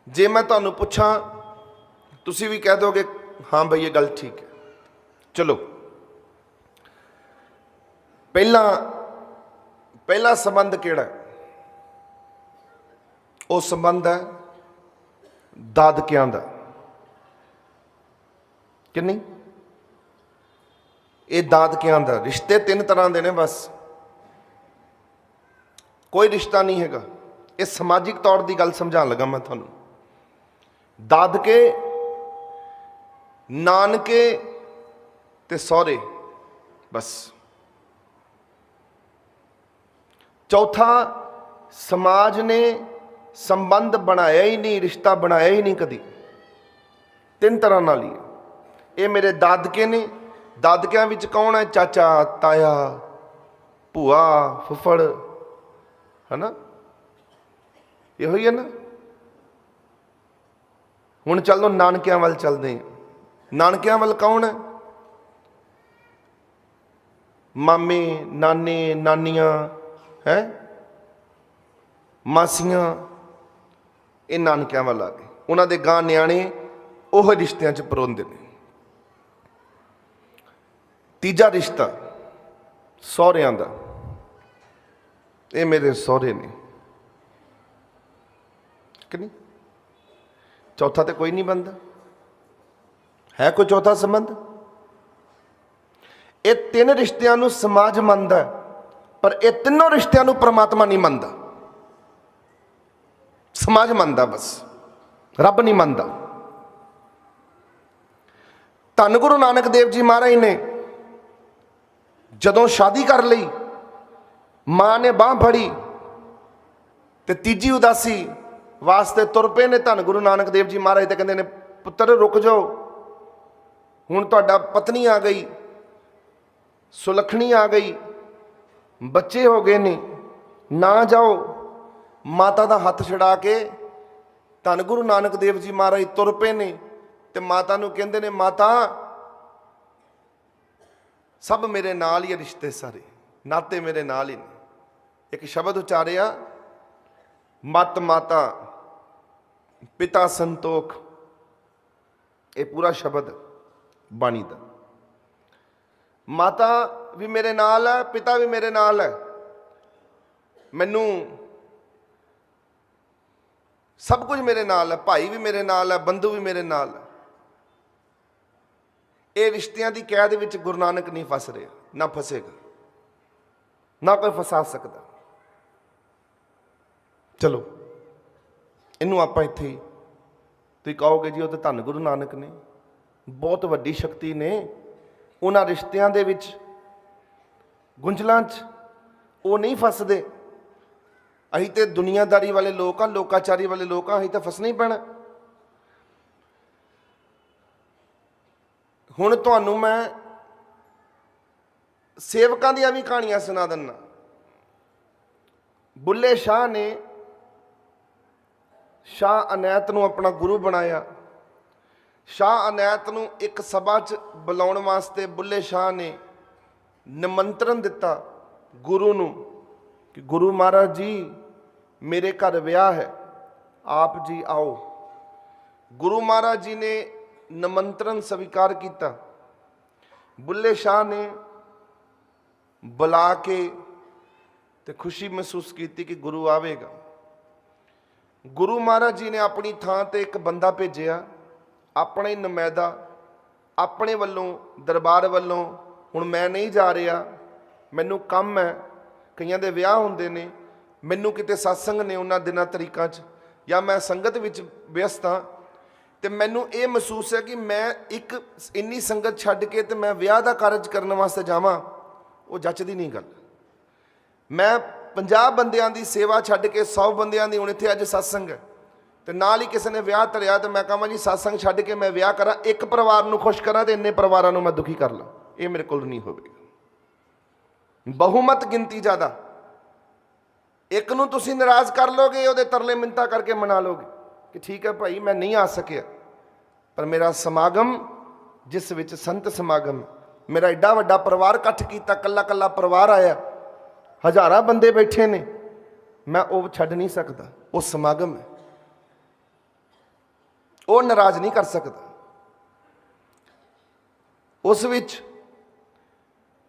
[SPEAKER 2] ਜੇ ਮੈਂ ਤੁਹਾਨੂੰ ਪੁੱਛਾਂ, ਤੁਸੀਂ ਵੀ ਕਹਿ ਦੋਗੇ ਹਾਂ ਬਈ ਇਹ ਗੱਲ ਠੀਕ ਹੈ। ਚਲੋ, ਪਹਿਲਾ ਸੰਬੰਧ ਕਿਹੜਾ ਹੈ? ਉਹ ਸੰਬੰਧ ਹੈ ਦਾਦਕਿਆਂ ਦਾ, ਕਿ ਨਹੀਂ? ਇਹ ਦਾਦਕਿਆਂ ਦਾ ਰਿਸ਼ਤੇ ਤਿੰਨ ਤਰ੍ਹਾਂ ਦੇ ਨੇ, ਬਸ ਕੋਈ ਰਿਸ਼ਤਾ ਨਹੀਂ ਹੈਗਾ। ਇਹ ਸਮਾਜਿਕ ਤੌਰ ਦੀ ਗੱਲ ਸਮਝਾਉਣ ਲੱਗਾ ਮੈਂ ਤੁਹਾਨੂੰ। ਦਾਦਕੇ, ਨਾਨਕੇ ਤੇ ਸਹੁਰੇ, ਬਸ। ਚੌਥਾ, ਸਮਾਜ ਨੇ ਸੰਬੰਧ ਬਣਾਇਆ ਹੀ ਨਹੀਂ, ਰਿਸ਼ਤਾ ਬਣਾਇਆ ਹੀ ਨਹੀਂ ਕਦੀ। ਤਿੰਨ ਤਰ੍ਹਾਂ ਨਾਲ ਹੀ। ਇਹ ਮੇਰੇ ਦਾਦਕੇ ਨੇ। ਦਾਦਕਿਆਂ ਵਿੱਚ ਕੌਣ ਹੈ? ਚਾਚਾ, ਤਾਇਆ, ਭੂਆ, ਫੁੱਫੜ, ਹੈ ਨਾ? ਇਹੋ ਹੀ ਹੈ ਨਾ। ਹੁਣ ਚੱਲੋ ਨਾਨਕਿਆਂ ਵੱਲ ਚੱਲਦੇ ਹਾਂ। ਨਾਨਕਿਆਂ ਵੱਲ ਕੌਣ ਹੈ? ਮਾਮੇ, ਨਾਨੇ, ਨਾਨੀਆਂ, ਹੈ ਮਾਸੀਆਂ, ਇਹ ਨਾਨਕਿਆਂ ਵੱਲ ਆ ਗਏ। ਉਹਨਾਂ ਦੇ ਗਾਂ ਨਿਆਣੇ ਉਹ ਰਿਸ਼ਤਿਆਂ 'ਚ ਪਰੋਂਦੇ ਨੇ। ਤੀਜਾ ਰਿਸ਼ਤਾ ਸਹੁਰਿਆਂ ਦਾ। ਇਹ ਮੇਰੇ ਸਹੁਰੇ ਨੇ, ਕਿ ਨਹੀਂ? ਚੌਥਾ ਤੇ ਕੋਈ ਨਹੀਂ ਬਣਦਾ। ਹੈ ਕੋਈ ਚੌਥਾ ਸੰਬੰਧ? ਇਹ ਤਿੰਨ ਰਿਸ਼ਤਿਆਂ ਨੂੰ ਸਮਾਜ ਮੰਨਦਾ, ਪਰ ਇਹ ਤਿੰਨੋਂ ਰਿਸ਼ਤਿਆਂ ਨੂੰ ਪ੍ਰਮਾਤਮਾ ਨਹੀਂ ਮੰਨਦਾ। ਸਮਾਜ ਮੰਨਦਾ ਬਸ, ਰੱਬ ਨਹੀਂ ਮੰਨਦਾ। ਧੰਨ ਗੁਰੂ ਨਾਨਕ ਦੇਵ ਜੀ ਮਹਾਰਾਜ ਨੇ ਜਦੋਂ ਸ਼ਾਦੀ ਕਰ ਲਈ, ਮਾਂ ਨੇ ਬਾਂਹ ਫੜੀ ਤੇ ਤੀਜੀ ਉਦਾਸੀ ਵਾਸਤੇ ਤੁਰ ਪਏ ਨੇ ਧੰਨ ਗੁਰੂ ਨਾਨਕ ਦੇਵ ਜੀ ਮਹਾਰਾਜ। ਤੇ ਕਹਿੰਦੇ ਨੇ, ਪੁੱਤਰ ਰੁਕ ਜਾਓ, ਹੁਣ ਤੁਹਾਡਾ ਪਤਨੀ ਆ ਗਈ, ਸੁਲੱਖਣੀ ਆ ਗਈ, ਬੱਚੇ ਹੋ ਗਏ ਨੇ, ਨਾ ਜਾਓ। ਮਾਤਾ ਦਾ ਹੱਥ ਛਡਾ ਕੇ ਧੰਨ ਗੁਰੂ ਨਾਨਕ ਦੇਵ ਜੀ ਮਹਾਰਾਜ ਤੁਰ ਪਏ ਨੇ। ਤੇ ਮਾਤਾ ਨੂੰ ਕਹਿੰਦੇ ਨੇ, ਮਾਤਾ ਸਭ ਮੇਰੇ ਨਾਲ ਹੀ, ਰਿਸ਼ਤੇ ਸਾਰੇ ਨਾਤੇ ਮੇਰੇ ਨਾਲ ਹੀ ਨੇ। ਇੱਕ ਸ਼ਬਦ ਉਚਾਰਿਆ, ਮਤ ਮਾਤਾ ਪਿਤਾ ਸੰਤੋਖ, ਇਹ ਪੂਰਾ ਸ਼ਬਦ ਬਾਣੀ ਦਾ। ਮਾਤਾ ਵੀ ਮੇਰੇ ਨਾਲ ਹੈ, ਪਿਤਾ ਵੀ ਮੇਰੇ ਨਾਲ ਹੈ, ਮੈਨੂੰ ਸਭ ਕੁਝ ਮੇਰੇ ਨਾਲ ਹੈ, ਭਾਈ ਵੀ ਮੇਰੇ ਨਾਲ ਹੈ, ਬੰਧੂ ਵੀ ਮੇਰੇ ਨਾਲ ਹੈ। ਇਹ ਰਿਸ਼ਤਿਆਂ ਦੀ ਕੈਦ ਵਿੱਚ ਗੁਰੂ ਨਾਨਕ ਨਹੀਂ ਫਸ ਰਿਹਾ, ਨਾ ਫਸੇਗਾ, ਨਾ ਕੋਈ ਫਸਾ ਸਕਦਾ। ਚਲੋ ਇਹਨੂੰ ਆਪਾਂ ਇੱਥੇ ਹੀ, ਤੁਸੀਂ ਕਹੋਗੇ ਜੀ ਉਹ ਤਾਂ ਧੰਨ ਗੁਰੂ ਨਾਨਕ ਨੇ, ਬਹੁਤ ਵੱਡੀ ਸ਼ਕਤੀ ਨੇ ਉਹਨਾਂ ਰਿਸ਼ਤਿਆਂ ਦੇ ਵਿੱਚ, ਗੁੰਝਲਾਂ 'ਚ ਉਹ ਨਹੀਂ ਫਸਦੇ। ਅਸੀਂ ਤੇ ਦੁਨੀਆਦਾਰੀ ਵਾਲੇ ਲੋਕ ਹਾਂ, ਲੋਕਾਚਾਰੀ ਵਾਲੇ ਲੋਕ ਹਾਂ, ਅਸੀਂ ਤਾਂ ਫਸਣਾ ਹੀ ਪੈਣਾ। ਹੁਣ ਤੁਹਾਨੂੰ ਮੈਂ ਸੇਵਕਾਂ ਦੀਆਂ ਵੀ ਕਹਾਣੀਆਂ ਸੁਣਾ ਦਿੰਦਾ। ਬੁੱਲੇ ਸ਼ਾਹ ਨੇ ਸ਼ਾਹ ਅਨੈਤ ਨੂੰ ਆਪਣਾ ਗੁਰੂ ਬਣਾਇਆ। ਸ਼ਾਹ ਅਨੈਤ ਨੂੰ ਇੱਕ ਸਭਾ 'ਚ ਬੁਲਾਉਣ ਵਾਸਤੇ ਬੁੱਲੇ ਸ਼ਾਹ ਨੇ ਨਿਮੰਤਰਣ ਦਿੱਤਾ ਗੁਰੂ ਨੂੰ ਕਿ ਗੁਰੂ ਮਹਾਰਾਜ ਜੀ ਮੇਰੇ ਘਰ ਵਿਆਹ ਹੈ, ਆਪ ਜੀ ਆਓ। ਗੁਰੂ ਮਹਾਰਾਜ ਜੀ ਨੇ ਨਿਮੰਤਰਣ ਸਵੀਕਾਰ ਕੀਤਾ। ਬੁੱਲੇ ਸ਼ਾਹ ਨੇ ਬੁਲਾ ਕੇ ਤੇ ਖੁਸ਼ੀ ਮਹਿਸੂਸ ਕੀਤੀ ਕਿ ਗੁਰੂ ਆਵੇਗਾ। ਗੁਰੂ ਮਹਾਰਾਜ ਜੀ ਨੇ ਆਪਣੀ ਥਾਂ ਤੇ ਇੱਕ ਬੰਦਾ ਭੇਜਿਆ, ਆਪਣੇ ਨੁਮਾਇੰਦਾ, ਆਪਣੇ ਵੱਲੋਂ, ਦਰਬਾਰ ਵੱਲੋਂ। ਹੁਣ ਮੈਂ ਨਹੀਂ ਜਾ ਰਿਹਾ, ਮੈਨੂੰ ਕੰਮ ਹੈ, ਕਈਆਂ ਦੇ ਵਿਆਹ ਹੁੰਦੇ ਨੇ, ਮੈਨੂੰ ਕਿਤੇ ਸਤਸੰਗ ਨੇ ਉਹਨਾਂ ਦਿਨਾਂ ਤਰੀਕਾਂ 'ਚ, ਜਾਂ ਮੈਂ ਸੰਗਤ ਵਿੱਚ ਵਿਅਸਤ ਹਾਂ, ਤੇ ਮੈਨੂੰ ਇਹ ਮਹਿਸੂਸ ਹੈ ਕਿ ਮੈਂ ਇੱਕ ਇੰਨੀ ਸੰਗਤ ਛੱਡ ਕੇ ਤੇ ਮੈਂ ਵਿਆਹ ਦਾ ਕਾਰਜ ਕਰਨ ਵਾਸਤੇ ਜਾਵਾਂ, ਉਹ ਜੱਚਦੀ ਨਹੀਂ ਗੱਲ। ਮੈਂ 50 ਬੰਦਿਆਂ ਦੀ ਸੇਵਾ ਛੱਡ ਕੇ 100 ਬੰਦਿਆਂ ਦੀ, ਹੁਣ ਇੱਥੇ ਅੱਜ ਸਤਸੰਗ ਹੈ ਤੇ ਨਾਲ ਹੀ ਕਿਸੇ ਨੇ ਵਿਆਹ ਧਰਿਆ, ਤੇ ਮੈਂ ਕਹਾਂ ਜੀ ਸਤਸੰਗ ਛੱਡ ਕੇ ਮੈਂ ਵਿਆਹ ਕਰਾਂ, ਇੱਕ ਪਰਿਵਾਰ ਨੂੰ ਖੁਸ਼ ਕਰਾਂ ਤੇ ਇੰਨੇ ਪਰਿਵਾਰਾਂ ਨੂੰ ਮੈਂ ਦੁਖੀ ਕਰ ਲਾਂ, ਇਹ ਮੇਰੇ ਕੋਲ ਨਹੀਂ ਹੋਵੇਗਾ। ਬਹੁਮਤ ਗਿਣਤੀ ਜ਼ਿਆਦਾ, ਇੱਕ ਨੂੰ ਤੁਸੀਂ ਨਾਰਾਜ਼ ਕਰ ਲੋਗੇ, ਉਹਦੇ ਤਰਲੇ ਮਿੰਨਤਾਂ ਕਰਕੇ ਮਨਾ ਲੋਗੇ ਕਿ ਠੀਕ ਹੈ ਭਾਈ ਮੈਂ ਨਹੀਂ ਆ ਸਕਿਆ, ਪਰ ਮੇਰਾ ਸਮਾਗਮ ਜਿਸ ਵਿੱਚ ਸੰਤ ਸਮਾਗਮ, ਮੇਰਾ ਐਡਾ ਵੱਡਾ ਪਰਿਵਾਰ ਇਕੱਠ ਕੀਤਾ, ਕੱਲਾ ਕੱਲਾ ਪਰਿਵਾਰ ਆਇਆ, ਹਜ਼ਾਰਾਂ ਬੰਦੇ ਬੈਠੇ ਨੇ, ਮੈਂ ਉਹ ਛੱਡ ਨਹੀਂ ਸਕਦਾ। ਉਹ ਸਮਾਗਮ ਹੈ, ਉਹ ਨਾਰਾਜ਼ ਨਹੀਂ ਕਰ ਸਕਦਾ। ਉਸ ਵਿੱਚ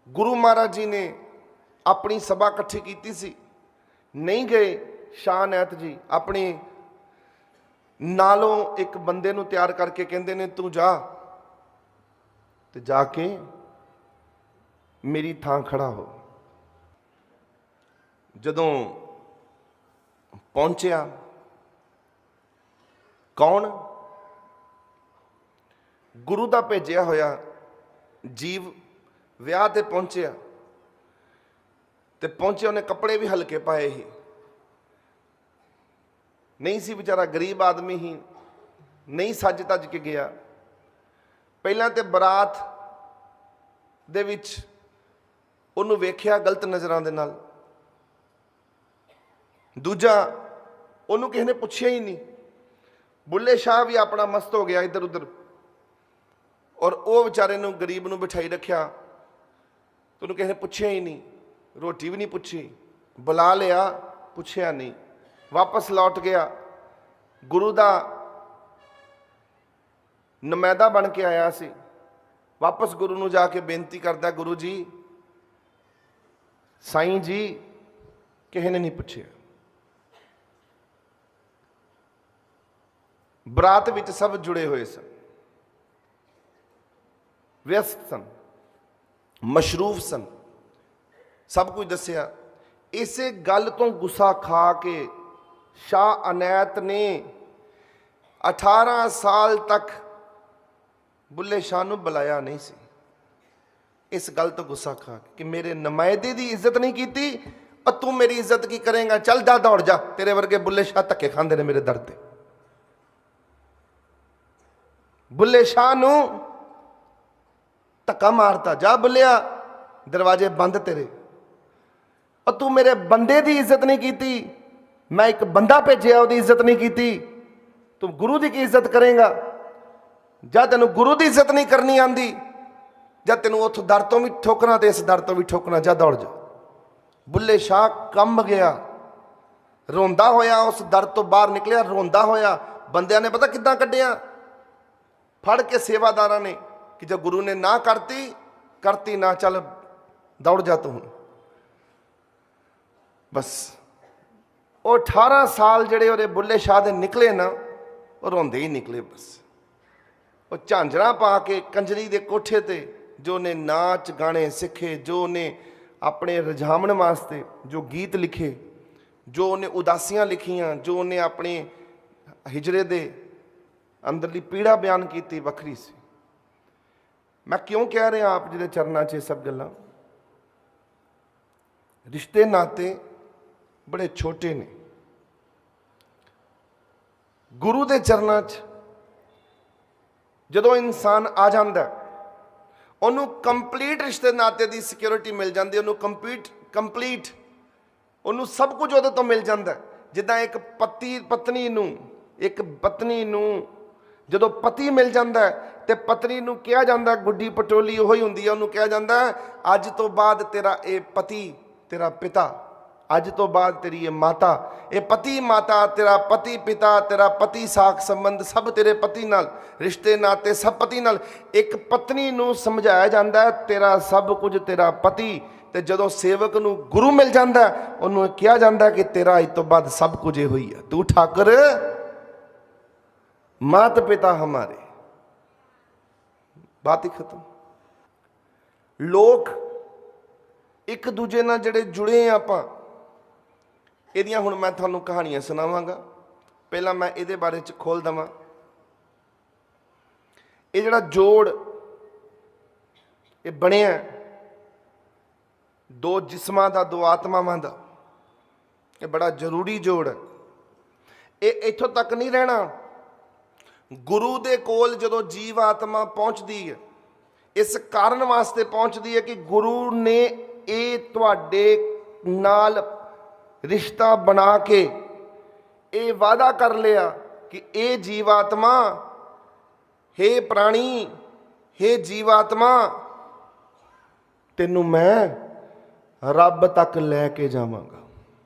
[SPEAKER 2] ਗੁਰੂ ਮਹਾਰਾਜ ਜੀ ਨੇ ਆਪਣੀ ਸਭਾ ਇਕੱਠੀ ਕੀਤੀ ਸੀ, ਨਹੀਂ ਗਏ। ਸ਼ਾਹ ਅਨੈਤ ਜੀ ਆਪਣੀ ਨਾਲੋਂ ਇੱਕ ਬੰਦੇ ਨੂੰ ਤਿਆਰ ਕਰਕੇ ਕਹਿੰਦੇ ਨੇ ਤੂੰ ਜਾ ਤੇ ਜਾ ਕੇ ਮੇਰੀ ਥਾਂ ਖੜਾ ਹੋ। ਜਦੋਂ ਪਹੁੰਚਿਆ, ਕੌਣ? ਗੁਰੂ ਦਾ ਭੇਜਿਆ ਹੋਇਆ ਜੀਵ ਵਿਆਹ ਤੇ ਪਹੁੰਚਿਆ, ਤੇ ਪਹੁੰਚੇ ਉਹਨੇ ਕੱਪੜੇ ਵੀ ਹਲਕੇ ਪਾਏ ਹੀ ਨਹੀਂ ਸੀ, ਵਿਚਾਰਾ ਗਰੀਬ ਆਦਮੀ ਹੀ, ਨਹੀਂ ਸੱਜ ਤੱਜ ਕੇ ਗਿਆ। ਪਹਿਲਾਂ ਤੇ ਬਰਾਤ ਦੇ ਵਿੱਚ ਉਹਨੂੰ ਵੇਖਿਆ ਗਲਤ ਨਜ਼ਰਾਂ ਦੇ ਨਾਲ, ਦੂਜਾ ਉਹਨੂੰ ਕਿਸੇ ਨੇ ਪੁੱਛਿਆ ਹੀ ਨਹੀਂ। ਬੁੱਲੇ ਸ਼ਾਹ ਵੀ ਆਪਣਾ ਮਸਤ ਹੋ ਗਿਆ ਇੱਧਰ ਉੱਧਰ, ਔਰ ਉਹ ਵਿਚਾਰੇ ਨੂੰ, ਗਰੀਬ ਨੂੰ ਬਿਠਾਈ ਰੱਖਿਆ, ਤੇ ਉਹਨੂੰ ਕਿਸੇ ਨੇ ਪੁੱਛਿਆ ਹੀ ਨਹੀਂ, ਰੋਟੀ ਵੀ ਨਹੀਂ ਪੁੱਛੀ, ਬੁਲਾ ਲਿਆ, ਪੁੱਛਿਆ ਨਹੀਂ, ਵਾਪਸ ਲੌਟ ਗਿਆ। ਗੁਰੂ ਦਾ ਨੁਮਾਇੰਦਾ ਬਣ ਕੇ ਆਇਆ ਸੀ, ਵਾਪਸ ਗੁਰੂ ਨੂੰ ਜਾ ਕੇ ਬੇਨਤੀ ਕਰਦਾ, ਗੁਰੂ ਜੀ, ਸਾਈਂ ਜੀ, ਕਿਸੇ ਨੇ ਨਹੀਂ ਪੁੱਛਿਆ। ਬਰਾਤ ਵਿੱਚ ਸਭ ਜੁੜੇ ਹੋਏ ਸਨ, ਵਿਅਸਤ ਸਨ, ਮਸ਼ਰੂਫ ਸਨ, ਸਭ ਕੁਝ ਦੱਸਿਆ। ਇਸੇ ਗੱਲ ਤੋਂ ਗੁੱਸਾ ਖਾ ਕੇ ਸ਼ਾਹ ਅਨੈਤ ਨੇ 18 ਸਾਲ ਤੱਕ ਬੁੱਲੇ ਸ਼ਾਹ ਨੂੰ ਬੁਲਾਇਆ ਨਹੀਂ ਸੀ, ਇਸ ਗੱਲ ਤੋਂ ਗੁੱਸਾ ਖਾ ਕੇ ਕਿ ਮੇਰੇ ਨੁਮਾਇੰਦੇ ਦੀ ਇੱਜ਼ਤ ਨਹੀਂ ਕੀਤੀ, ਔਰ ਤੂੰ ਮੇਰੀ ਇੱਜ਼ਤ ਕੀ ਕਰੇਂਗਾ, ਚੱਲ ਜਾ, ਦੌੜ ਜਾ, ਤੇਰੇ ਵਰਗੇ ਬੁੱਲੇ ਸ਼ਾਹ ਧੱਕੇ ਖਾਂਦੇ ਨੇ ਮੇਰੇ ਦਰ ਤੇ। ਬੁੱਲੇ ਸ਼ਾਹ ਨੂੰ ਧੱਕਾ ਮਾਰਤਾ, ਜਾ ਬੁੱਲਿਆ, ਦਰਵਾਜ਼ੇ ਬੰਦ ਤੇਰੇ, ਔਰ ਤੂੰ ਮੇਰੇ ਬੰਦੇ ਦੀ ਇੱਜ਼ਤ ਨਹੀਂ ਕੀਤੀ, ਮੈਂ ਇੱਕ ਬੰਦਾ ਭੇਜਿਆ, ਉਹਦੀ ਇੱਜ਼ਤ ਨਹੀਂ ਕੀਤੀ, ਤੂੰ ਗੁਰੂ ਦੀ ਕੀ ਇੱਜ਼ਤ ਕਰੇਂਗਾ? ਜਾਂ ਤੈਨੂੰ ਗੁਰੂ ਦੀ ਇੱਜ਼ਤ ਨਹੀਂ ਕਰਨੀ ਆਂਦੀ, ਜਾਂ ਤੈਨੂੰ ਉਸ ਦਰ ਤੋਂ ਵੀ ਠੋਕਣਾ ਤੇ ਇਸ ਦਰ ਤੋਂ ਵੀ ਠੋਕਣਾ, ਜਾ ਦੌੜ ਜਾ। ਬੁੱਲੇ ਸ਼ਾਹ ਕੰਬ ਗਿਆ, ਰੋਂਦਾ ਹੋਇਆ ਉਸ ਦਰ ਤੋਂ ਬਾਹਰ ਨਿਕਲਿਆ, ਰੋਂਦਾ ਹੋਇਆ। ਬੰਦਿਆਂ ਨੇ ਪਤਾ ਕਿੱਦਾਂ ਕੱਢਿਆ? ਫੜ ਕੇ ਸੇਵਾਦਾਰਾਂ ਨੇ ਕਿ ਜੇ ਗੁਰੂ ਨੇ ਨਾ ਕਰਤੀ ਨਾ, ਚੱਲ ਦੌੜ ਜਾ ਤੂੰ। ਬਸ ਉਹ 18 ਸਾਲ ਜਿਹੜੇ ਉਹਦੇ ਬੁੱਲੇ ਸ਼ਾਹ ਦੇ ਨਿਕਲੇ ਨਾ, ਉਹ ਰੋਂਦੇ ਹੀ ਨਿਕਲੇ। ਬਸ ਉਹ ਝਾਂਜਰਾਂ ਪਾ ਕੇ ਕੰਜਰੀ ਦੇ ਕੋਠੇ ਤੇ ਜੋ ਨੇ ਨਾਚ ਗਾਣੇ ਸਿੱਖੇ, ਜੋ ਨੇ ਆਪਣੇ ਰੁਝਾਵਣ ਵਾਸਤੇ ਜੋ ਗੀਤ ਲਿਖੇ, ਜੋ ਉਹਨੇ ਉਦਾਸੀਆਂ ਲਿਖੀਆਂ, ਜੋ ਉਹਨੇ ਆਪਣੇ ਹਿਜਰੇ ਦੇ ਅੰਦਰਲੀ ਪੀੜਾ ਬਿਆਨ ਕੀਤੀ, ਵੱਖਰੀ ਸੀ। ਮੈਂ ਕਿਉਂ ਕਹਿ ਰਿਹਾ ਆਪ ਜੀ ਦੇ ਚਰਨਾਂ 'ਚ ਇਹ ਸਭ ਗੱਲਾਂ? ਰਿਸ਼ਤੇ ਨਾਤੇ ਬੜੇ ਛੋਟੇ ਨੇ। ਗੁਰੂ ਦੇ ਚਰਨਾਂ 'ਚ ਜਦੋਂ ਇਨਸਾਨ ਆ ਜਾਂਦਾ, ਉਹਨੂੰ ਕੰਪਲੀਟ ਰਿਸ਼ਤੇ ਨਾਤੇ ਦੀ ਸਿਕਿਉਰਿਟੀ ਮਿਲ ਜਾਂਦੀ, ਉਹਨੂੰ ਕੰਪਲੀਟ ਉਹਨੂੰ ਸਭ ਕੁਝ ਉਹਦੇ ਤੋਂ ਮਿਲ ਜਾਂਦਾ। ਜਿੱਦਾਂ ਇੱਕ ਪਤਨੀ ਨੂੰ ਜਦੋਂ ਪਤੀ ਮਿਲ ਜਾਂਦਾ ਤੇ ਪਤਨੀ ਨੂੰ ਕਿਹਾ ਜਾਂਦਾ, ਗੁੱਡੀ ਪਟੋਲੀ ਉਹੀ ਹੁੰਦੀ ਹੈ, ਉਹਨੂੰ ਕਿਹਾ ਜਾਂਦਾ ਅੱਜ ਤੋਂ ਬਾਅਦ ਤੇਰਾ ਇਹ ਪਤੀ ਤੇਰਾ ਪਿਤਾ, ਅੱਜ ਤੋਂ ਬਾਅਦ ਤੇਰੀ ਇਹ ਮਾਤਾ, ਇਹ ਪਤੀ ਮਾਤਾ, ਤੇਰਾ ਪਤੀ ਪਿਤਾ, ਤੇਰਾ ਪਤੀ ਸਾਖ ਸੰਬੰਧ ਸਭ ਤੇਰੇ ਪਤੀ ਨਾਲ, ਰਿਸ਼ਤੇ ਨਾਤੇ ਸਭ ਪਤੀ ਨਾਲ। ਇੱਕ ਪਤਨੀ ਨੂੰ ਸਮਝਾਇਆ ਜਾਂਦਾ ਤੇਰਾ ਸਭ ਕੁਝ ਤੇਰਾ ਪਤੀ। ਤੇ ਜਦੋਂ ਸੇਵਕ ਨੂੰ ਗੁਰੂ ਮਿਲ ਜਾਂਦਾ, ਉਹਨੂੰ ਕਿਹਾ ਜਾਂਦਾ ਕਿ ਤੇਰਾ ਅੱਜ ਤੋਂ ਬਾਅਦ ਸਭ ਕੁਝ ਇਹੋ ਹੀ ਹੈ, ਤੂੰ ਠਾਕਰ ਮਾਤ ਪਿਤਾ ਹਮਾਰੇ। ਬਾਤ ਹੀ ਖਤਮ। ਲੋਕ ਇੱਕ ਦੂਜੇ ਨਾਲ ਜਿਹੜੇ ਜੁੜੇ ਆ ਆਪਾਂ, ਇਹਦੀਆਂ ਹੁਣ ਮੈਂ ਤੁਹਾਨੂੰ ਕਹਾਣੀਆਂ ਸੁਣਾਵਾਂਗਾ। ਪਹਿਲਾਂ ਮੈਂ ਇਹਦੇ ਬਾਰੇ 'ਚ ਖੋਲ ਦੇਵਾਂ। ਇਹ ਜਿਹੜਾ ਜੋੜ ਇਹ ਬਣਿਆ ਦੋ ਜਿਸਮਾਂ ਦਾ, ਦੋ ਆਤਮਾਵਾਂ ਦਾ, ਇਹ ਬੜਾ ਜ਼ਰੂਰੀ ਜੋੜ ਹੈ। ਇਹ ਇੱਥੋਂ ਤੱਕ ਨਹੀਂ ਰਹਿਣਾ। ਗੁਰੂ ਦੇ ਕੋਲ ਜਦੋਂ ਜੀਵ ਆਤਮਾ ਪਹੁੰਚਦੀ ਹੈ, ਇਸ ਕਾਰਨ ਵਾਸਤੇ ਪਹੁੰਚਦੀ ਹੈ ਕਿ ਗੁਰੂ ਨੇ ਇਹ ਤੁਹਾਡੇ ਨਾਲ ਰਿਸ਼ਤਾ ਬਣਾ ਕੇ ਇਹ ਵਾਅਦਾ ਕਰ ਲਿਆ ਕਿ ਇਹ ਜੀਵਾਤਮਾ, ਹੇ ਪ੍ਰਾਣੀ, ਹੇ ਜੀਵਾਤਮਾ, ਤੈਨੂੰ ਮੈਂ ਰੱਬ ਤੱਕ ਲੈ ਕੇ ਜਾਵਾਂਗਾ,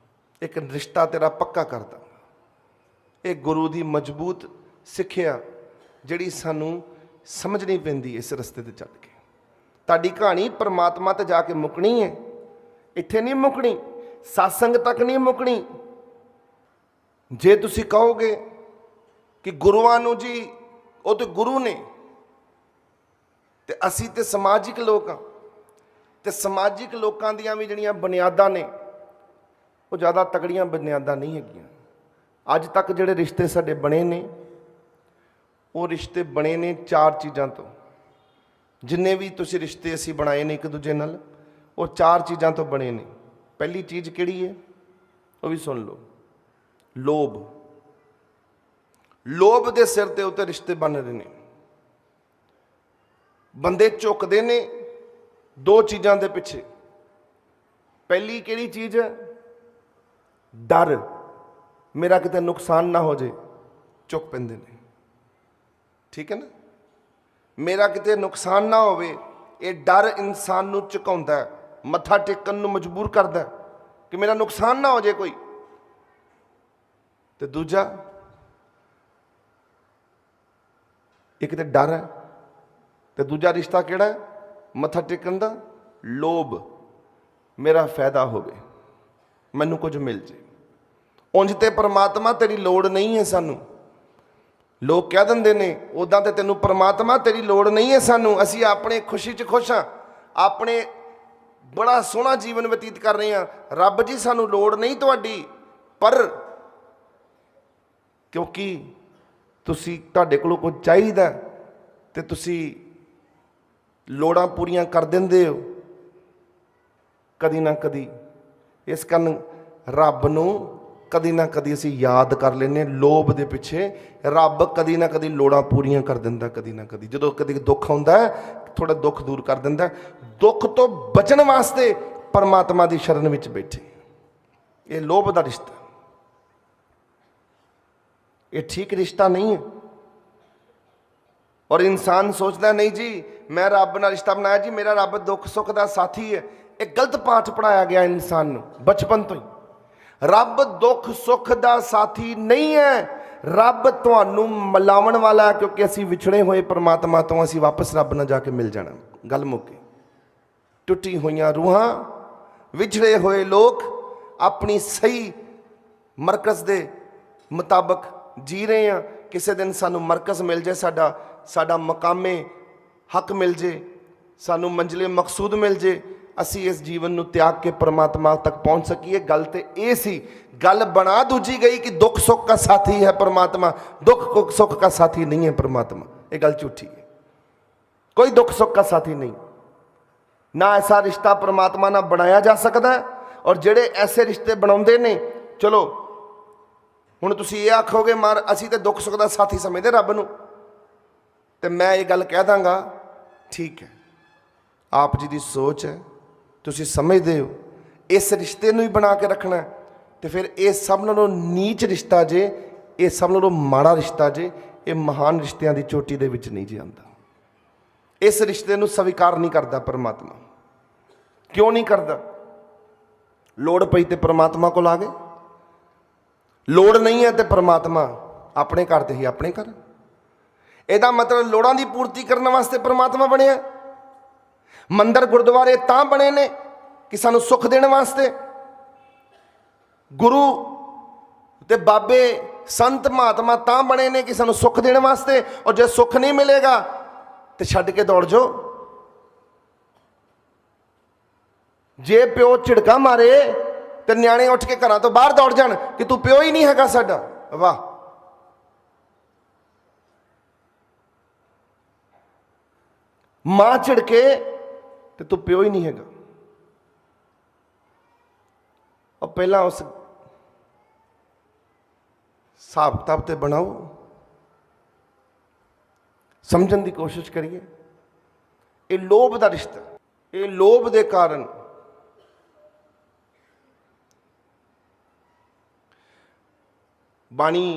[SPEAKER 2] ਇੱਕ ਰਿਸ਼ਤਾ ਤੇਰਾ ਪੱਕਾ ਕਰ ਦਾਂਗਾ। ਇਹ ਗੁਰੂ ਦੀ ਮਜ਼ਬੂਤ ਸਿੱਖਿਆ ਜਿਹੜੀ ਸਾਨੂੰ ਸਮਝਣੀ ਪੈਂਦੀ ਹੈ ਇਸ ਰਸਤੇ ਤੇ ਚੱਲ ਕੇ। ਤੁਹਾਡੀ ਕਹਾਣੀ ਪਰਮਾਤਮਾ ਤੇ ਜਾ ਕੇ ਮੁੱਕਣੀ ਹੈ, ਇੱਥੇ ਨਹੀਂ ਮੁੱਕਣੀ, ਸਤਸੰਗ ਤੱਕ ਨਹੀਂ ਮੁੱਕਣੀ। ਜੇ ਤੁਸੀਂ ਕਹੋਗੇ ਕਿ ਗੁਰੂਆਂ ਨੂੰ ਜੀ ਉਹ ਤੇ ਗੁਰੂ ਨੇ ਤੇ ਅਸੀਂ ਤੇ ਸਮਾਜਿਕ ਲੋਕ ਹਾਂ, ਤੇ ਸਮਾਜਿਕ ਲੋਕਾਂ ਦੀਆਂ ਵੀ ਜਿਹੜੀਆਂ ਬੁਨਿਆਦਾਂ ਨੇ ਉਹ ਜ਼ਿਆਦਾ ਤਕੜੀਆਂ ਬੁਨਿਆਦਾਂ ਨਹੀਂ ਹੈਗੀਆਂ। ਅੱਜ ਤੱਕ ਜਿਹੜੇ ਰਿਸ਼ਤੇ ਸਾਡੇ ਬਣੇ ਨੇ, ਉਹ ਰਿਸ਼ਤੇ ਬਣੇ ਨੇ 4 ਚੀਜ਼ਾਂ ਤੋਂ। ਜਿੰਨੇ ਵੀ ਤੁਸੀਂ ਰਿਸ਼ਤੇ ਅਸੀਂ ਬਣਾਏ ਨੇ ਇੱਕ ਦੂਜੇ ਨਾਲ, ਉਹ 4 ਚੀਜ਼ਾਂ ਤੋਂ ਬਣੇ ਨੇ। ਪਹਿਲੀ ਚੀਜ਼ ਕਿਹੜੀ ਹੈ ਉਹ ਵੀ ਸੁਣ ਲਓ। ਲੋਭ। ਲੋਭ ਦੇ ਸਿਰ ਦੇ ਉੱਤੇ ਰਿਸ਼ਤੇ ਬਣ ਰਹੇ ਨੇ। ਬੰਦੇ ਝੁਕਦੇ ਨੇ 2 ਚੀਜ਼ਾਂ ਦੇ ਪਿੱਛੇ। ਪਹਿਲੀ ਕਿਹੜੀ ਚੀਜ਼ ਹੈ? ਡਰ, ਮੇਰਾ ਕਿਤੇ ਨੁਕਸਾਨ ਨਾ ਹੋ ਜਾਏ, ਝੁਕ ਪੈਂਦੇ ਨੇ। ਠੀਕ ਹੈ ਨਾ? ਮੇਰਾ ਕਿਤੇ ਨੁਕਸਾਨ ਨਾ ਹੋਵੇ, ਇਹ ਡਰ ਇਨਸਾਨ ਨੂੰ ਝੁਕਾਉਂਦਾ, ਮੱਥਾ ਟੇਕਣ ਨੂੰ ਮਜਬੂਰ ਕਰਦਾ ਕਿ ਮੇਰਾ ਨੁਕਸਾਨ ਨਾ ਹੋ ਜਾਏ ਕੋਈ। ਤੇ ਦੂਜਾ, ਇੱਕ ਤੇ ਡਰ ਹੈ ਤੇ ਦੂਜਾ ਰਿਸ਼ਤਾ ਕਿਹੜਾ ਹੈ ਮੱਥਾ ਟੇਕਣ ਦਾ? ਲੋਭ, ਮੇਰਾ ਫਾਇਦਾ ਹੋਵੇ, ਮੈਨੂੰ ਕੁਝ ਮਿਲ ਜੇ। ਉਂਝ ਤੇ ਪਰਮਾਤਮਾ ਤੇਰੀ ਲੋੜ ਨਹੀਂ ਹੈ ਸਾਨੂੰ। ਲੋਕ ਕਹਿ ਦਿੰਦੇ ਨੇ ਉੱਦਾਂ ਤੇ ਤੈਨੂੰ ਪਰਮਾਤਮਾ ਤੇਰੀ ਲੋੜ ਨਹੀਂ ਹੈ ਸਾਨੂੰ, ਅਸੀਂ ਆਪਣੇ ਖੁਸ਼ੀ 'ਚ ਖੁਸ਼ ਹਾਂ, ਆਪਣੇ ਬੜਾ ਸੋਹਣਾ ਜੀਵਨ ਬਤੀਤ ਕਰ ਰਹੇ ਹਾਂ, ਰੱਬ ਜੀ ਸਾਨੂੰ ਲੋੜ ਨਹੀਂ ਤੁਹਾਡੀ। ਪਰ ਕਿਉਂਕਿ ਤੁਹਾਡੇ ਕੋਲੋਂ ਕੁਝ ਚਾਹੀਦਾ ਤੇ ਤੁਸੀਂ ਲੋੜਾਂ ਪੂਰੀਆਂ ਕਰ ਦਿੰਦੇ ਹੋ ਕਦੀ ਨਾ ਕਦੀ, ਇਸ ਕਾਰਨ ਰੱਬ ਨੂੰ ਕਦੀ ਨਾ ਕਦੀ ਅਸੀਂ ਯਾਦ ਕਰ ਲੈਂਦੇ। ਲੋਭ ਦੇ ਪਿੱਛੇ ਰੱਬ ਕਦੀ ਨਾ ਕਦੀ ਲੋੜਾਂ ਪੂਰੀਆਂ ਕਰ ਦਿੰਦਾ, ਕਦੀ ਨਾ ਕਦੀ। ਜਦੋਂ ਕਦੀ ਦੁੱਖ ਆਉਂਦਾ ਥੋੜਾ ਦੁੱਖ ਦੂਰ ਕਰ ਦਿੰਦਾ। ਦੁੱਖ ਤੋਂ ਬਚਣ ਵਾਸਤੇ ਪਰਮਾਤਮਾ ਦੀ ਸ਼ਰਨ ਵਿੱਚ ਬੈਠੇ। ਇਹ ਲੋਭ ਦਾ ਰਿਸ਼ਤਾ, ਇਹ ਠੀਕ ਰਿਸ਼ਤਾ ਨਹੀਂ ਹੈ। ਔਰ ਇਨਸਾਨ ਸੋਚਦਾ ਨਹੀਂ ਜੀ ਮੈਂ ਰੱਬ ਨਾਲ ਰਿਸ਼ਤਾ ਬਣਾਇਆ ਜੀ, ਮੇਰਾ ਰੱਬ ਦੁੱਖ ਸੁੱਖ ਦਾ ਸਾਥੀ ਹੈ। ਇਹ ਗਲਤ ਪਾਠ ਪੜਾਇਆ ਗਿਆ ਇਨਸਾਨ ਨੂੰ ਬਚਪਨ ਤੋਂ ਹੀ। ਰੱਬ ਦੁੱਖ ਸੁੱਖ ਦਾ ਸਾਥੀ ਨਹੀਂ ਹੈ, ਰੱਬ ਤੁਹਾਨੂੰ ਮਿਲਾਉਣ ਵਾਲਾ, ਕਿਉਂਕਿ ਅਸੀਂ ਵਿਛੜੇ ਹੋਏ ਪਰਮਾਤਮਾ ਤੋਂ ਅਸੀਂ ਵਾਪਸ ਰੱਬ ਨਾਲ ਜਾ ਕੇ ਮਿਲ ਜਾਣਾ। ਗੱਲ ਮੁੱਕੀ। ਟੁੱਟੀ ਹੋਈਆਂ ਰੂਹਾਂ, ਵਿਛੜੇ ਹੋਏ ਲੋਕ ਆਪਣੀ ਸਹੀ ਮਰਕਜ਼ ਦੇ ਮੁਤਾਬਕ ਜੀ ਰਹੇ ਹਾਂ। ਕਿਸੇ ਦਿਨ ਸਾਨੂੰ ਮਰਕਜ਼ ਮਿਲ ਜਾਏ, ਸਾਡਾ ਮਕਾਮੇ ਹੱਕ ਮਿਲ ਜੇ, ਸਾਨੂੰ ਮੰਜ਼ਿਲੇ ਮਕਸੂਦ ਮਿਲ ਜੇ, ਅਸੀਂ ਇਸ ਜੀਵਨ ਨੂੰ ਤਿਆਗ ਕੇ ਪਰਮਾਤਮਾ ਤੱਕ ਪਹੁੰਚ ਸਕੀਏ। ਗੱਲ ਤੇ ਇਹ ਸੀ। ਗੱਲ ਬਣਾ ਦੂਜੀ ਗਈ ਕਿ ਦੁੱਖ ਸੁੱਖ का साथी है परमात्मा, दुख सुख का साथी नहीं है परमात्मा। ये गल झूठी है। कोई दुख सुख का साथी नहीं, ना ऐसा रिश्ता परमात्मा ना बनाया जा सकता है। और जेड़े ऐसे रिश्ते बनाउंदे ने, चलो हुण तुसीं ये आखोगे मार असीं ते दुख सुख का साथी समझदे रब नूं, ते मैं ये गल कह दांगा ठीक है, आप जी दी सोच है, तुसीं समझदे हो इस रिश्ते नूं ही बना के रखना है, तो फिर ये सब नालों नीच रिश्ता जे, ये सब नालों माड़ा रिश्ता जे, ये महान रिश्तियां दी चोटी दे विच नहीं जे आंदा। इस रिश्ते नूं स्वीकार नहीं करता परमात्मा। क्यों नहीं करता? लोड़ पई ते परमात्मा कोल आ गए, लोड़ नहीं है तो परमात्मा अपने घर ते ही अपने घर। ਇਹਦਾ मतलब लोड़ां दी पूर्ति करने वास्ते परमात्मा बने। मंदिर गुरुद्वारे तां बने ने कि सानू सुख देने वास्ते। गुरु ते बाबे संत महात्मा तां बने ने कि सानू सुख देने वास्ते। और जे सुख नहीं मिलेगा तो छड्ड के दौड़ जाओ। जे प्यो झिड़का मारे तो न्याणे उठ के घरां तो बाहर दौड़ जाण कि तू प्यो ही नहीं हैगा साडा। वाह, मां झिड़के तो तू प्यो ही नहीं हैगा। और पहला उस हिसाब किताब ते बनाओ, समझण की कोशिश करिए। ये लोभ का रिश्ता, ये लोभ के कारण बाणी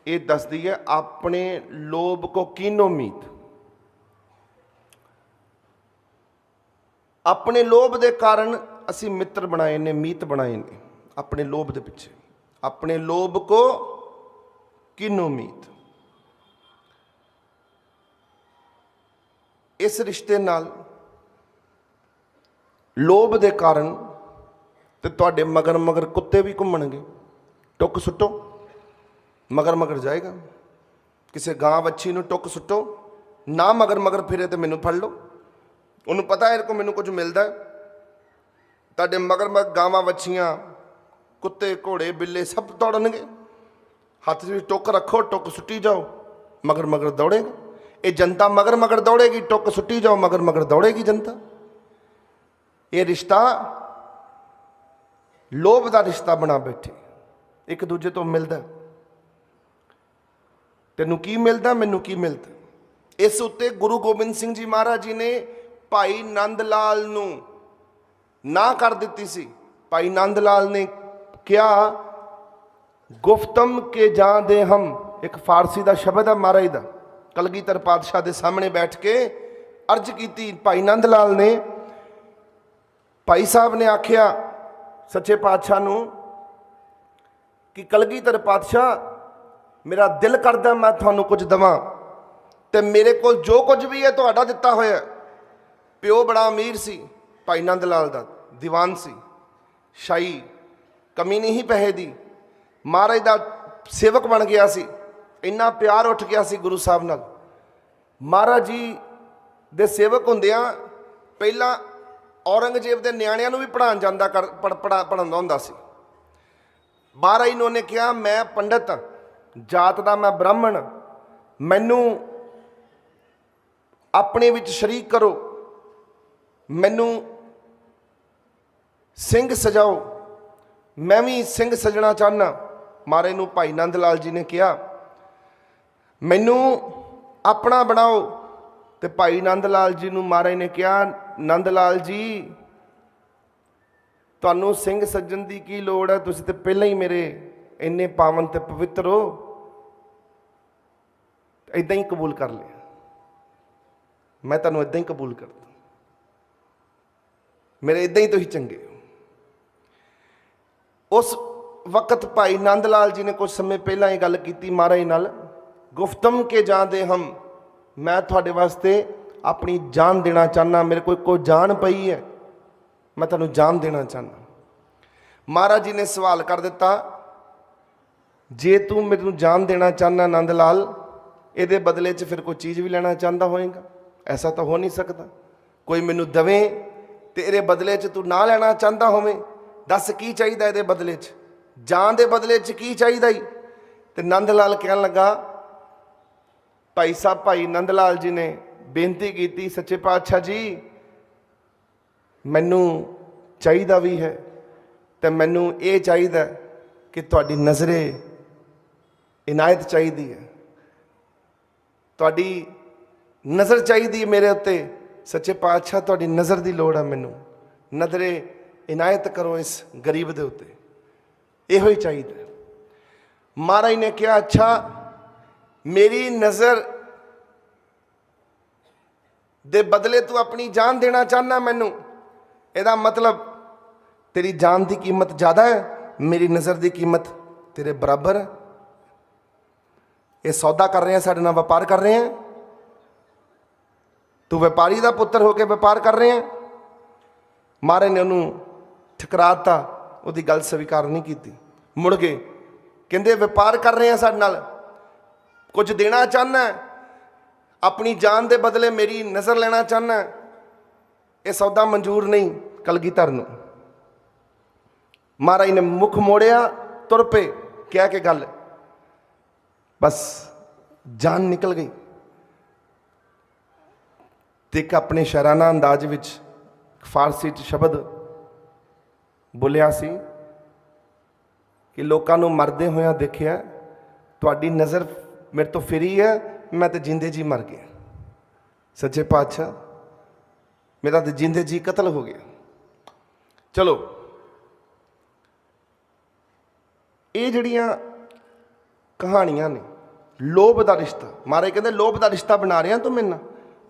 [SPEAKER 2] ये दसदी है, अपने लोभ को कीनो मीत। अपने लोभ के कारण असी मित्र बनाए ने, मीत बनाए ने अपने लोभ के पिछे। अपने लोभ को कीनो मीत। इस रिश्ते नाल लोभ के कारण ते तुहाडे मगर मगर कुत्ते भी घूमणगे। टुक सुट्टो, मगर मगर जाएगा। किसी गां वच्छी नूं टुक सुट्टो ना, मगर मगर फिरे तो मैनू फड़ लो। उन्होंने पता है इनको मैनू कुछ मिलता है। तुहाडे मगर मगर गावां वच्छियां कुत्ते घोड़े बिल्ले सब दौड़नगे। हाथ में टुक रखो, टुक सुट्टी जाओ, मगर मगर दौड़ेगा। ये जनता मगर मगर दौड़ेगी, टुक सुट्टी जाओ, मगर मगर दौड़ेगी जनता। ये रिश्ता लोभ का रिश्ता बना बैठे। एक दूजे तो मिलता, तेनू की मिलता, मैनू की मिलता। इस उत्ते गुरु गोबिंद सिंह जी महाराज जी ने भाई नंद लाल नू ना कर दी सी। भाई नंद लाल ने क्या गुफ्तम के जां दे हम, एक फारसी का शब्द है महाराज का। कलगीधर पातशाह के सामने बैठ के अर्ज की भाई नंद लाल ने। भाई साहब ने आख्या सच्चे पातशाह नू कि कलगीधर पातशाह मेरा दिल करदा मैं थानू कुछ दवां, ते मेरे को जो कुछ भी है तुहाडा दिता होया। प्यो बड़ा अमीर सी, भाई नंद लाल दा दीवान सी, शाही कमी नहीं पैसे दी। महाराज दा सेवक बन गया सी। इन्ना प्यार उठ गया सी गुरु साहब नाल। महाराज जी दे सेवक हुंदियां पहला औरंगजेब दे न्याणिਆਂ ਨੂੰ भी पढ़ाण ਜਾਂਦਾ पढ़ाਉਂਦਾ ਹੁੰਦਾ सी। महाराज ने उन्हें कहा मैं पंडित जात दा, मैं ब्राह्मण, मैनू अपने विच शरीक करो, मैनू सिंह सजाओ, मैं भी सिंह सजना चाहना। महाराज नूं भाई नंद लाल जी ने कहा मैनू अपना बनाओ। तो भाई नंद लाल जी नूं महाराज ने कहा नंद लाल जी तुहानू सिंह सज्जन की की लोड़ है, तुसीं ते पहले ही मेरे इन्ने पावन ते पवित्र हो, इदां ही कबूल कर लिया। मैं तुहानू इदां ही कबूल करता, मेरे इदां ही तो ही चंगे। उस ਵਕਤ ਭਾਈ ਨੰਦ ਲਾਲ ਜੀ ਨੇ ਕੁਝ ਸਮੇਂ ਪਹਿਲਾਂ ਇਹ ਗੱਲ ਕੀਤੀ ਮਹਾਰਾਜ ਨਾਲ, ਗੁਫਤਮ ਕੇ ਜਾਂਦੇ ਹਮ, ਮੈਂ ਤੁਹਾਡੇ ਵਾਸਤੇ ਆਪਣੀ ਜਾਨ ਦੇਣਾ ਚਾਹੁੰਦਾ, ਮੇਰੇ ਕੋਲ ਕੋਈ ਜਾਨ ਪਈ ਹੈ, ਮੈਂ ਤੁਹਾਨੂੰ ਜਾਨ ਦੇਣਾ ਚਾਹੁੰਦਾ। ਮਹਾਰਾਜ ਜੀ ਨੇ ਸਵਾਲ ਕਰ ਦਿੱਤਾ, ਜੇ ਤੂੰ ਮੈਨੂੰ ਜਾਨ ਦੇਣਾ ਚਾਹੁੰਦਾ ਨੰਦ ਲਾਲ, ਇਹਦੇ ਬਦਲੇ 'ਚ ਫਿਰ ਕੋਈ ਚੀਜ਼ ਵੀ ਲੈਣਾ ਚਾਹੁੰਦਾ ਹੋਏਗਾ? ਐਸਾ ਤਾਂ ਹੋ ਨਹੀਂ ਸਕਦਾ, ਕੋਈ ਮੈਨੂੰ ਦਵੇ ਤੇ ਇਹਦੇ ਬਦਲੇ 'ਚ ਤੂੰ ਨਾ ਲੈਣਾ ਚਾਹੁੰਦਾ ਹੋਵੇਂ। ਦੱਸ ਕੀ ਚਾਹੀਦਾ ਇਹਦੇ ਬਦਲੇ 'ਚ, ਜਾਨ ਦੇ ਬਦਲੇ 'ਚ ਕੀ ਚਾਹੀਦਾ ਹੀ? ਤੇ ਨੰਦ ਲਾਲ ਕਹਿਣ ਲੱਗਾ, ਭਾਈ ਸਾਹਿਬ ਭਾਈ ਨੰਦ ਲਾਲ ਜੀ ਨੇ ਬੇਨਤੀ ਕੀਤੀ, ਸੱਚੇ ਪਾਤਸ਼ਾਹ ਜੀ ਮੈਨੂੰ ਚਾਹੀਦਾ ਵੀ ਹੈ, ਤੇ ਮੈਨੂੰ ਇਹ ਚਾਹੀਦਾ ਕਿ ਤੁਹਾਡੀ ਨਜ਼ਰੇ ਇਨਾਇਤ ਚਾਹੀਦੀ ਹੈ, ਤੁਹਾਡੀ ਨਜ਼ਰ ਚਾਹੀਦੀ ਹੈ ਮੇਰੇ ਉੱਤੇ। ਸੱਚੇ ਪਾਤਸ਼ਾਹ ਤੁਹਾਡੀ ਨਜ਼ਰ ਦੀ ਲੋੜ ਹੈ ਮੈਨੂੰ, ਨਜ਼ਰੇ ਇਨਾਇਤ ਕਰੋ ਇਸ ਗਰੀਬ ਦੇ ਉੱਤੇ, ਇਹੋ ਹੀ ਚਾਹੀਦਾ। ਮਹਾਰਾਜ ਨੇ ਕਿਹਾ, ਅੱਛਾ ਮੇਰੀ ਨਜ਼ਰ ਦੇ ਬਦਲੇ ਤੂੰ ਆਪਣੀ ਜਾਨ ਦੇਣਾ ਚਾਹੁੰਦਾ ਮੈਨੂੰ, ਇਹਦਾ ਮਤਲਬ ਤੇਰੀ ਜਾਨ ਦੀ ਕੀਮਤ ਜ਼ਿਆਦਾ ਹੈ, ਮੇਰੀ ਨਜ਼ਰ ਦੀ ਕੀਮਤ ਤੇਰੇ ਬਰਾਬਰ ਹੈ। ਇਹ ਸੌਦਾ ਕਰ ਰਹੇ ਆ, ਸਾਡੇ ਨਾਲ ਵਪਾਰ ਕਰ ਰਹੇ ਆ, ਤੂੰ ਵਪਾਰੀ ਦਾ ਪੁੱਤਰ ਹੋ ਕੇ ਵਪਾਰ ਕਰ ਰਹੇ ਆ। ਮਹਾਰਾਜ ਨੇ ਉਹਨੂੰ ਠਕਰਾਤਾ, ਉਹਦੀ ਗੱਲ ਸਵੀਕਾਰ ਨਹੀਂ ਕੀਤੀ। ਮੁੜ ਕੇ ਕਹਿੰਦੇ, ਵਪਾਰ ਕਰ ਰਹੇ ਆ ਸਾਡੇ ਨਾਲ, ਕੁਝ ਦੇਣਾ ਚਾਹੁੰਦਾ, ਆਪਣੀ ਜਾਨ ਦੇ ਬਦਲੇ ਮੇਰੀ ਨਜ਼ਰ ਲੈਣਾ ਚਾਹੁੰਦਾ, ਇਹ ਸੌਦਾ ਮਨਜ਼ੂਰ ਨਹੀਂ ਕਲਗੀਧਰ ਨੂੰ। ਮਹਾਰਾਜ ਨੇ ਮੁਖ ਮੋੜਿਆ, ਤੁਰ ਪਏ, ਕਹਿ ਕੇ ਗੱਲ ਬਸ ਜਾਨ ਨਿਕਲ ਗਈ। ਤੇ ਇੱਕ ਆਪਣੇ ਸ਼ਾਇਰਾਨਾ ਅੰਦਾਜ਼ ਵਿੱਚ ਫਾਰਸੀ 'ਚ ਸ਼ਬਦ ਬੋਲਿਆ ਸੀ ਕਿ ਲੋਕਾਂ ਨੂੰ ਮਰਦੇ ਹੋਇਆਂ ਦੇਖਿਆ, ਤੁਹਾਡੀ ਨਜ਼ਰ ਮੇਰੇ ਤੋਂ ਫਿਰੀ ਹੈ, ਮੈਂ ਤਾਂ ਜਿੰਦੇ ਜੀ ਮਰ ਗਿਆ। ਸੱਚੇ ਪਾਤਸ਼ਾਹ ਮੇਰਾ ਤਾਂ ਜਿੰਦੇ ਜੀ ਕਤਲ ਹੋ ਗਿਆ। ਚਲੋ ਇਹ ਜਿਹੜੀਆਂ ਕਹਾਣੀਆਂ ਨੇ, ਲੋਭ ਦਾ ਰਿਸ਼ਤਾ, ਮਹਾਰਾਜ ਕਹਿੰਦੇ ਲੋਭ ਦਾ ਰਿਸ਼ਤਾ ਬਣਾ ਰਿਹਾ ਤੂੰ ਮੇਰੇ ਨਾਲ,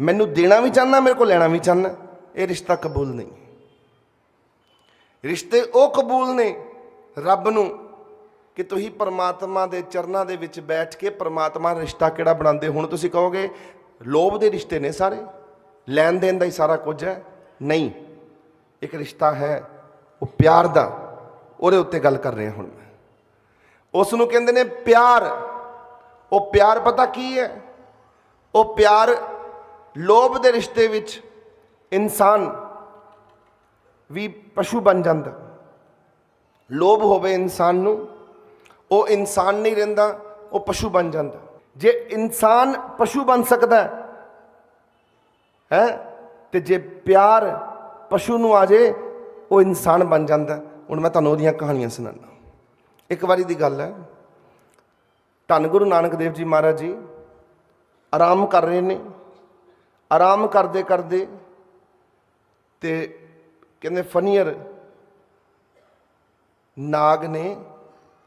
[SPEAKER 2] ਮੈਨੂੰ ਦੇਣਾ ਵੀ ਚਾਹੁੰਦਾ, ਮੇਰੇ ਕੋਲ ਲੈਣਾ ਵੀ ਚਾਹੁੰਦਾ, ਇਹ ਰਿਸ਼ਤਾ ਕਬੂਲ ਨਹੀਂ। ਰਿਸ਼ਤੇ ਉਹ ਕਬੂਲ ਨੇ ਰੱਬ ਨੂੰ ਕਿ ਤੁਸੀਂ ਪਰਮਾਤਮਾ ਦੇ ਚਰਨਾਂ ਦੇ ਵਿੱਚ ਬੈਠ ਕੇ ਪਰਮਾਤਮਾ ਨਾਲ ਰਿਸ਼ਤਾ ਕਿਹੜਾ ਬਣਾਉਂਦੇ। ਹੁਣ ਤੁਸੀਂ ਕਹੋਗੇ ਲੋਭ ਦੇ ਰਿਸ਼ਤੇ ਨੇ ਸਾਰੇ, ਲੈਣ ਦੇਣ ਦਾ ਹੀ ਸਾਰਾ ਕੁਝ ਹੈ। ਨਹੀਂ, ਇੱਕ ਰਿਸ਼ਤਾ ਹੈ ਉਹ ਪਿਆਰ ਦਾ, ਉਹਦੇ ਉੱਤੇ ਗੱਲ ਕਰ ਰਿਹਾ ਹੁਣ ਮੈਂ। ਉਸ ਨੂੰ ਕਹਿੰਦੇ ਨੇ ਪਿਆਰ। ਉਹ ਪਿਆਰ ਪਤਾ ਕੀ ਹੈ? ਉਹ ਪਿਆਰ ਲੋਭ ਦੇ ਰਿਸ਼ਤੇ ਵਿੱਚ ਇਨਸਾਨ ਵੀ ਪਸ਼ੂ ਬਣ ਜਾਂਦਾ। ਲੋਭ ਹੋਵੇ ਇਨਸਾਨ ਨੂੰ, ਉਹ ਇਨਸਾਨ ਨਹੀਂ ਰਹਿੰਦਾ, ਉਹ ਪਸ਼ੂ ਬਣ ਜਾਂਦਾ। ਜੇ ਇਨਸਾਨ ਪਸ਼ੂ ਬਣ ਸਕਦਾ ਹੈ ਤੇ ਜੇ ਪਿਆਰ ਪਸ਼ੂ ਨੂੰ ਆ ਜੇ, ਉਹ ਇਨਸਾਨ ਬਣ ਜਾਂਦਾ। ਹੁਣ ਮੈਂ ਤੁਹਾਨੂੰ ਉਹਦੀਆਂ ਕਹਾਣੀਆਂ ਸੁਣਾਉਂਦਾ। ਇੱਕ ਵਾਰੀ ਦੀ ਗੱਲ ਹੈ, ਧੰਨ ਗੁਰੂ ਨਾਨਕ ਦੇਵ ਜੀ ਮਹਾਰਾਜ ਜੀ ਆਰਾਮ ਕਰ ਰਹੇ ਨੇ। ਆਰਾਮ ਕਰਦੇ ਕਰਦੇ ਤੇ ਕਹਿੰਦੇ ਫਨੀਅਰ ਨਾਗ ਨੇ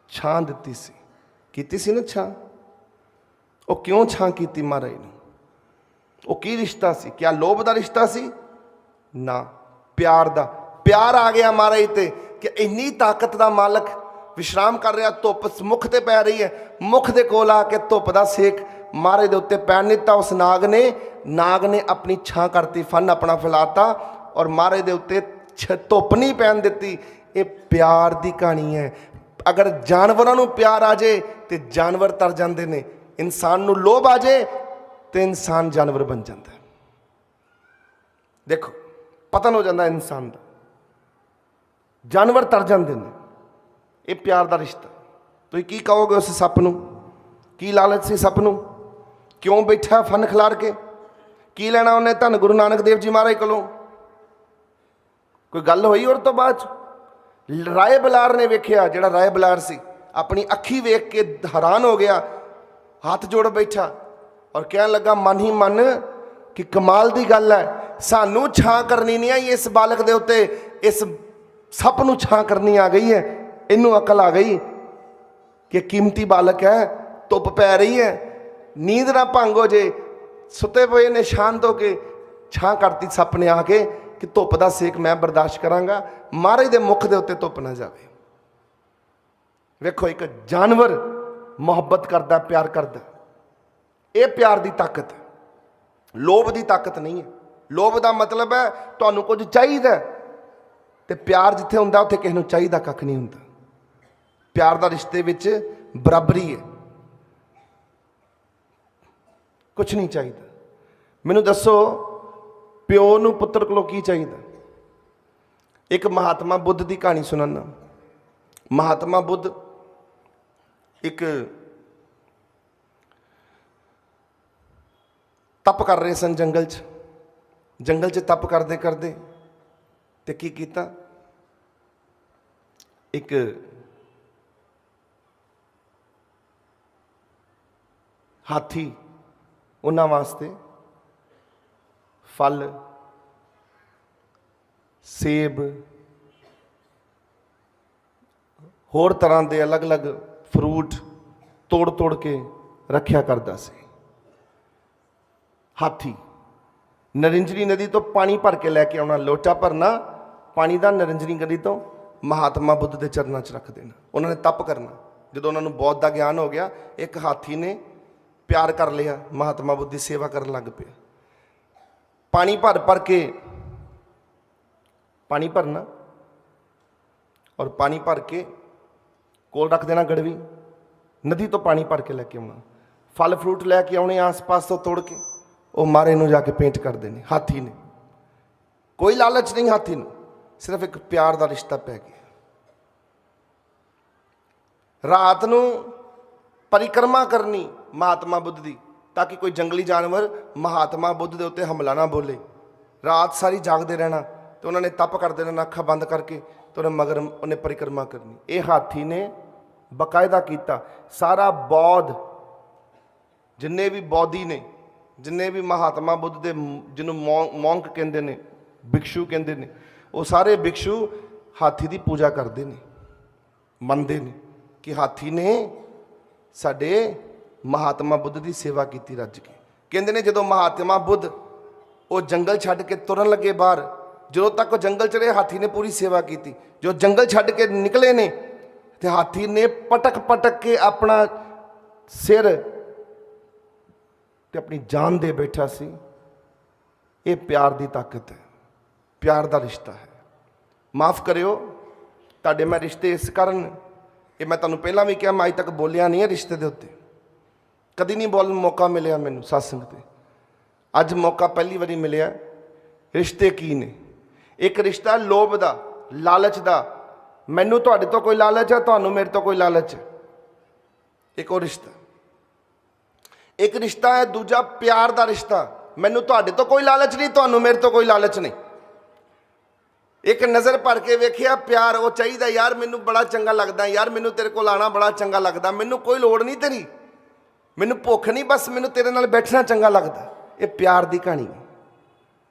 [SPEAKER 2] ਛਾਂ ਦਿੱਤੀ ਸੀ, ਕੀਤੀ ਸੀ ਨਾ ਛਾਂ। ਉਹ ਕਿਉਂ ਛਾਂ ਕੀਤੀ ਮਹਾਰਾਜ ਨੂੰ? ਉਹ ਕੀ ਰਿਸ਼ਤਾ ਸੀ? ਕਿਆ ਲੋਭ ਦਾ ਰਿਸ਼ਤਾ ਸੀ? ਨਾ, ਪਿਆਰ ਦਾ। ਪਿਆਰ ਆ ਗਿਆ ਮਹਾਰਾਜ ਤੇ ਕਿ ਇੰਨੀ ਤਾਕਤ ਦਾ ਮਾਲਕ ਵਿਸ਼ਰਾਮ ਕਰ ਰਿਹਾ, ਧੁੱਪ ਮੁਖ ਤੇ ਪੈ ਰਹੀ ਹੈ, ਮੁਖ ਦੇ ਕੋਲ ਆ ਕੇ ਧੁੱਪ ਦਾ ਸੇਕ ਮਹਾਰਾਜ ਦੇ ਉੱਤੇ ਪੈਣ ਦਿੱਤਾ। ਉਸ ਨਾਗ ਨੇ ਆਪਣੀ ਛਾਂ ਕਰਤੀ, ਫਨ ਆਪਣਾ ਫੈਲਾਤਾ ਔਰ ਮਹਾਰਾਜ ਦੇ ਉੱਤੇ ਧੁੱਪ ਨਹੀਂ ਪੈਣ ਦਿੱਤੀ। ਇਹ ਪਿਆਰ ਦੀ ਕਹਾਣੀ ਹੈ। ਅਗਰ ਜਾਨਵਰਾਂ ਨੂੰ ਪਿਆਰ ਆ ਜਾਏ ਤੇ ਜਾਨਵਰ ਤਰ ਜਾਂਦੇ ਨੇ, ਇਨਸਾਨ ਨੂੰ ਲੋਭ ਆ ਜਾਏ ਤੇ ਇਨਸਾਨ ਜਾਨਵਰ ਬਣ ਜਾਂਦਾ। ਦੇਖੋ ਪਤਨ ਹੋ ਜਾਂਦਾ ਇਨਸਾਨ ਦਾ, ਜਾਨਵਰ ਤਰ ਜਾਂਦੇ ਨੇ। ਇਹ ਪਿਆਰ ਦਾ ਰਿਸ਼ਤਾ। ਤੁਸੀਂ ਕੀ ਕਹੋਗੇ ਉਸ ਸੱਪ ਨੂੰ? ਕੀ ਲਾਲਚ ਸੀ ਸੱਪ ਨੂੰ? ਕਿਉਂ ਬੈਠਾ ਫਨ ਖਿਲਾਰ ਕੇ? ਕੀ ਲੈਣਾ ਉਹਨੇ ਧੰਨ ਗੁਰੂ ਨਾਨਕ ਦੇਵ ਜੀ ਮਹਾਰਾਜ ਕੋਲੋਂ? ਕੋਈ ਗੱਲ ਹੋਈ? ਔਰ ਤੋਂ ਬਾਅਦ ਰਾਏ ਬਲਾਰ ਨੇ ਵੇਖਿਆ, ਜਿਹੜਾ ਰਾਏ ਬਲਾਰ ਸੀ, ਆਪਣੀ ਅੱਖੀ ਵੇਖ ਕੇ ਹੈਰਾਨ ਹੋ ਗਿਆ, ਹੱਥ ਜੋੜ ਬੈਠਾ ਔਰ ਕਹਿਣ ਲੱਗਾ ਮਨ ਹੀ ਮਨ ਕਿ ਕਮਾਲ ਦੀ ਗੱਲ ਹੈ, ਸਾਨੂੰ ਛਾਂ ਕਰਨੀ ਨਹੀਂ ਆਈ ਇਸ ਬਾਲਕ ਦੇ ਉੱਤੇ, ਇਸ ਸੱਪ ਨੂੰ ਛਾਂ ਕਰਨੀ ਆ ਗਈ ਹੈ। ਇਹਨੂੰ ਅਕਲ ਆ ਗਈ ਕਿ ਕੀਮਤੀ ਬਾਲਕ ਹੈ, ਧੁੱਪ ਪੈ ਰਹੀ ਹੈ, ਨੀਂਦ ਨਾ ਭੰਗ ਹੋ ਜੇ, ਸੁੱਤੇ ਪਏ ਨੇ ਸ਼ਾਂਤ ਹੋ ਕੇ, ਛਾਂ ਕਰਤੀ ਸੱਪ ਨੇ ਆ ਕੇ ਕਿ ਧੁੱਪ ਦਾ ਸੇਕ ਮੈਂ ਬਰਦਾਸ਼ਤ ਕਰਾਂਗਾ, ਮਹਾਰਾਜ ਦੇ ਮੁਖ ਦੇ ਉੱਤੇ ਧੁੱਪ ਨਾ ਜਾਵੇ। ਵੇਖੋ ਇੱਕ ਜਾਨਵਰ ਮੁਹੱਬਤ ਕਰਦਾ, ਪਿਆਰ ਕਰਦਾ। ਇਹ ਪਿਆਰ ਦੀ ਤਾਕਤ ਹੈ, ਲੋਭ ਦੀ ਤਾਕਤ ਨਹੀਂ ਹੈ। ਲੋਭ ਦਾ ਮਤਲਬ ਹੈ ਤੁਹਾਨੂੰ ਕੁਝ ਚਾਹੀਦਾ, ਤੇ ਪਿਆਰ ਜਿੱਥੇ ਹੁੰਦਾ ਉੱਥੇ ਕਿਸੇ ਨੂੰ ਚਾਹੀਦਾ ਕੱਖ ਨਹੀਂ ਹੁੰਦਾ। ਪਿਆਰ ਦਾ ਰਿਸ਼ਤੇ ਵਿੱਚ ਬਰਾਬਰੀ ਹੈ, ਕੁਝ ਨਹੀਂ ਚਾਹੀਦਾ। ਮੈਨੂੰ ਦੱਸੋ, ਪਿਓ ਨੂੰ ਪੁੱਤਰ ਕੋਲੋਂ ਕੀ ਚਾਹੀਦਾ? ਇੱਕ ਮਹਾਤਮਾ ਬੁੱਧ ਦੀ ਕਹਾਣੀ ਸੁਣਾਨਾ। ਮਹਾਤਮਾ ਬੁੱਧ ਇੱਕ ਤਪ ਕਰ ਰਹੇ ਸਨ ਜੰਗਲ 'ਚ ਤਪ ਕਰਦੇ ਕਰਦੇ, ਤੇ ਕੀ ਕੀਤਾ, ਇੱਕ ਹਾਥੀ ਉਹਨਾਂ ਵਾਸਤੇ ਫਲ, ਸੇਬ, ਹੋਰ ਤਰ੍ਹਾਂ ਦੇ ਅਲੱਗ-ਅਲੱਗ ਫਰੂਟ ਤੋੜ ਕੇ ਰੱਖਿਆ ਕਰਦਾ ਸੀ। ਹਾਥੀ ਨਰਿੰਜਨੀ ਨਦੀ ਤੋਂ ਪਾਣੀ ਭਰ ਕੇ ਲੈ ਕੇ ਆਉਣਾ, ਲੋਟਾ ਭਰਨਾ ਪਾਣੀ ਦਾ ਨਰਿੰਜਨੀ ਨਦੀ ਤੋਂ, ਮਹਾਤਮਾ ਬੁੱਧ ਦੇ ਚਰਨਾਂ 'ਚ ਰੱਖ ਦੇਣਾ। ਉਹਨਾਂ ਨੇ ਤਪ ਕਰਨਾ। ਜਦੋਂ ਉਹਨਾਂ ਨੂੰ ਬੌਧ ਦਾ ਗਿਆਨ ਹੋ ਗਿਆ, ਇੱਕ ਹਾਥੀ ਨੇ ਪਿਆਰ ਕਰ ਲਿਆ, ਮਹਾਤਮਾ ਬੁੱਧ ਦੀ ਸੇਵਾ ਕਰਨ ਲੱਗ ਪਿਆ। ਪਾਣੀ ਭਰ ਕੇ ਪਾਣੀ ਭਰਨਾ, ਔਰ ਪਾਣੀ ਭਰ ਕੇ ਕੋਲ ਰੱਖ ਦੇਣਾ ਗੜਵੀ, ਨਦੀ ਤੋਂ ਪਾਣੀ ਭਰ ਕੇ ਲੈ ਕੇ ਆਉਣਾ, ਫਲ ਫਰੂਟ ਲੈ ਕੇ ਆਉਣੇ ਆਸ-ਪਾਸ ਤੋਂ ਤੋੜ ਕੇ, ਉਹ ਮਾਰੇ ਨੂੰ ਜਾ ਕੇ ਪੇਂਟ ਕਰ ਦੇਣੇ। ਹਾਥੀ ਨੇ ਕੋਈ ਲਾਲਚ ਨਹੀਂ, ਹਾਥੀ ਨੂੰ ਸਿਰਫ ਇੱਕ ਪਿਆਰ ਦਾ ਰਿਸ਼ਤਾ ਪੈ ਗਿਆ। ਰਾਤ ਨੂੰ ਪਰਿਕਰਮਾ ਕਰਨੀ ਮਹਾਤਮਾ ਬੁੱਧ ਦੀ, ਤਾਂ ਕਿ ਕੋਈ ਜੰਗਲੀ ਜਾਨਵਰ ਮਹਾਤਮਾ ਬੁੱਧ ਦੇ ਉੱਤੇ ਹਮਲਾ ਨਾ ਬੋਲੇ। ਰਾਤ ਸਾਰੀ ਜਾਗਦੇ ਰਹਿਣਾ, ਤੇ ਉਹਨਾਂ ਨੇ ਤਪ ਕਰਦੇ ਰਹਿਣਾ ਅੱਖਾਂ ਬੰਦ ਕਰਕੇ, ਤੇ ਉਹਨੇ ਮਗਰ ਉਹਨੇ ਪਰਿਕਰਮਾ ਕਰਨੀ। ਇਹ ਹਾਥੀ ਨੇ ਬਕਾਇਦਾ ਕੀਤਾ। ਸਾਰਾ ਬੌਧ, ਜਿੰਨੇ ਵੀ ਬੌਧੀ ਨੇ, ਜਿੰਨੇ ਵੀ ਮਹਾਤਮਾ ਬੁੱਧ ਦੇ, ਜਿਹਨੂੰ ਮੌਂਕ ਕਹਿੰਦੇ ਨੇ, ਭਿਕਸ਼ੂ ਕਹਿੰਦੇ ਨੇ, ਉਹ ਸਾਰੇ ਭਿਕਸ਼ੂ ਹਾਥੀ ਦੀ ਪੂਜਾ ਕਰਦੇ ਨੇ, ਮੰਨਦੇ ਨੇ ਕਿ ਹਾਥੀ ਨੇ ਸਾਡੇ ਮਹਾਤਮਾ ਬੁੱਧ ਦੀ ਸੇਵਾ ਕੀਤੀ ਰੱਜ ਕੇ। ਕਹਿੰਦੇ ਨੇ ਜਦੋਂ ਮਹਾਤਮਾ ਬੁੱਧ ਉਹ ਜੰਗਲ ਛੱਡ ਕੇ ਤੁਰਨ ਲੱਗੇ ਬਾਹਰ, ਜਦੋਂ ਤੱਕ ਉਹ ਜੰਗਲ 'ਚ ਰਹੇ ਹਾਥੀ ਨੇ ਪੂਰੀ ਸੇਵਾ ਕੀਤੀ। ਜੋ ਜੰਗਲ ਛੱਡ ਕੇ ਨਿਕਲੇ ਨੇ, ਤੇ ਹਾਥੀ ਨੇ ਪਟਕ ਕੇ ਆਪਣਾ ਸਿਰ ਤੇ ਆਪਣੀ ਜਾਨ ਦੇ ਬੈਠਾ ਸੀ। ਇਹ ਪਿਆਰ ਦੀ ਤਾਕਤ ਹੈ, ਪਿਆਰ ਦਾ ਰਿਸ਼ਤਾ ਹੈ। ਮਾਫ ਕਰਿਓ, ਤੁਹਾਡੇ ਮੈਂ ਰਿਸ਼ਤੇ ਇਸ ਕਾਰਨ, ਇਹ ਮੈਂ ਤੁਹਾਨੂੰ ਪਹਿਲਾਂ ਵੀ ਕਿਹਾ, ਮੈਂ ਅੱਜ ਤੱਕ ਬੋਲਿਆ ਨਹੀਂ ਹੈ ਰਿਸ਼ਤੇ ਦੇ ਉੱਤੇ, ਕਦੀ ਨਹੀਂ ਬੋਲਣ ਮੌਕਾ ਮਿਲਿਆ ਮੈਨੂੰ ਸਤਸੰਗ ਤੇ। ਅੱਜ ਮੌਕਾ ਪਹਿਲੀ ਵਾਰੀ ਮਿਲਿਆ। ਰਿਸ਼ਤੇ ਕੀ ਨੇ? ਇੱਕ ਰਿਸ਼ਤਾ ਲੋਭ ਦਾ, ਲਾਲਚ ਦਾ, ਮੈਨੂੰ ਤੁਹਾਡੇ ਤੋਂ ਕੋਈ ਲਾਲਚ ਹੈ, ਤੁਹਾਨੂੰ ਮੇਰੇ ਤੋਂ ਕੋਈ ਲਾਲਚ ਹੈ, ਇੱਕ ਉਹ ਰਿਸ਼ਤਾ। ਇੱਕ ਰਿਸ਼ਤਾ ਹੈ ਦੂਜਾ ਪਿਆਰ ਦਾ ਰਿਸ਼ਤਾ, ਮੈਨੂੰ ਤੁਹਾਡੇ ਤੋਂ ਕੋਈ ਲਾਲਚ ਨਹੀਂ, ਤੁਹਾਨੂੰ ਮੇਰੇ ਤੋਂ ਕੋਈ ਲਾਲਚ ਨਹੀਂ। ਇੱਕ ਨਜ਼ਰ ਭਰ ਕੇ ਵੇਖਿਆ ਪਿਆਰ, ਉਹ ਚਾਹੀਦਾ ਯਾਰ ਮੈਨੂੰ ਬੜਾ ਚੰਗਾ ਲੱਗਦਾ, ਯਾਰ ਮੈਨੂੰ ਤੇਰੇ ਕੋਲ ਆਉਣਾ ਬੜਾ ਚੰਗਾ ਲੱਗਦਾ, ਮੈਨੂੰ ਕੋਈ ਲੋੜ ਨਹੀਂ ਤੇਰੀ, ਮੈਨੂੰ ਭੁੱਖ ਨਹੀਂ, ਬਸ ਮੈਨੂੰ ਤੇਰੇ ਨਾਲ ਬੈਠਣਾ ਚੰਗਾ ਲੱਗਦਾ। ਇਹ ਪਿਆਰ ਦੀ ਕਹਾਣੀ ਹੈ।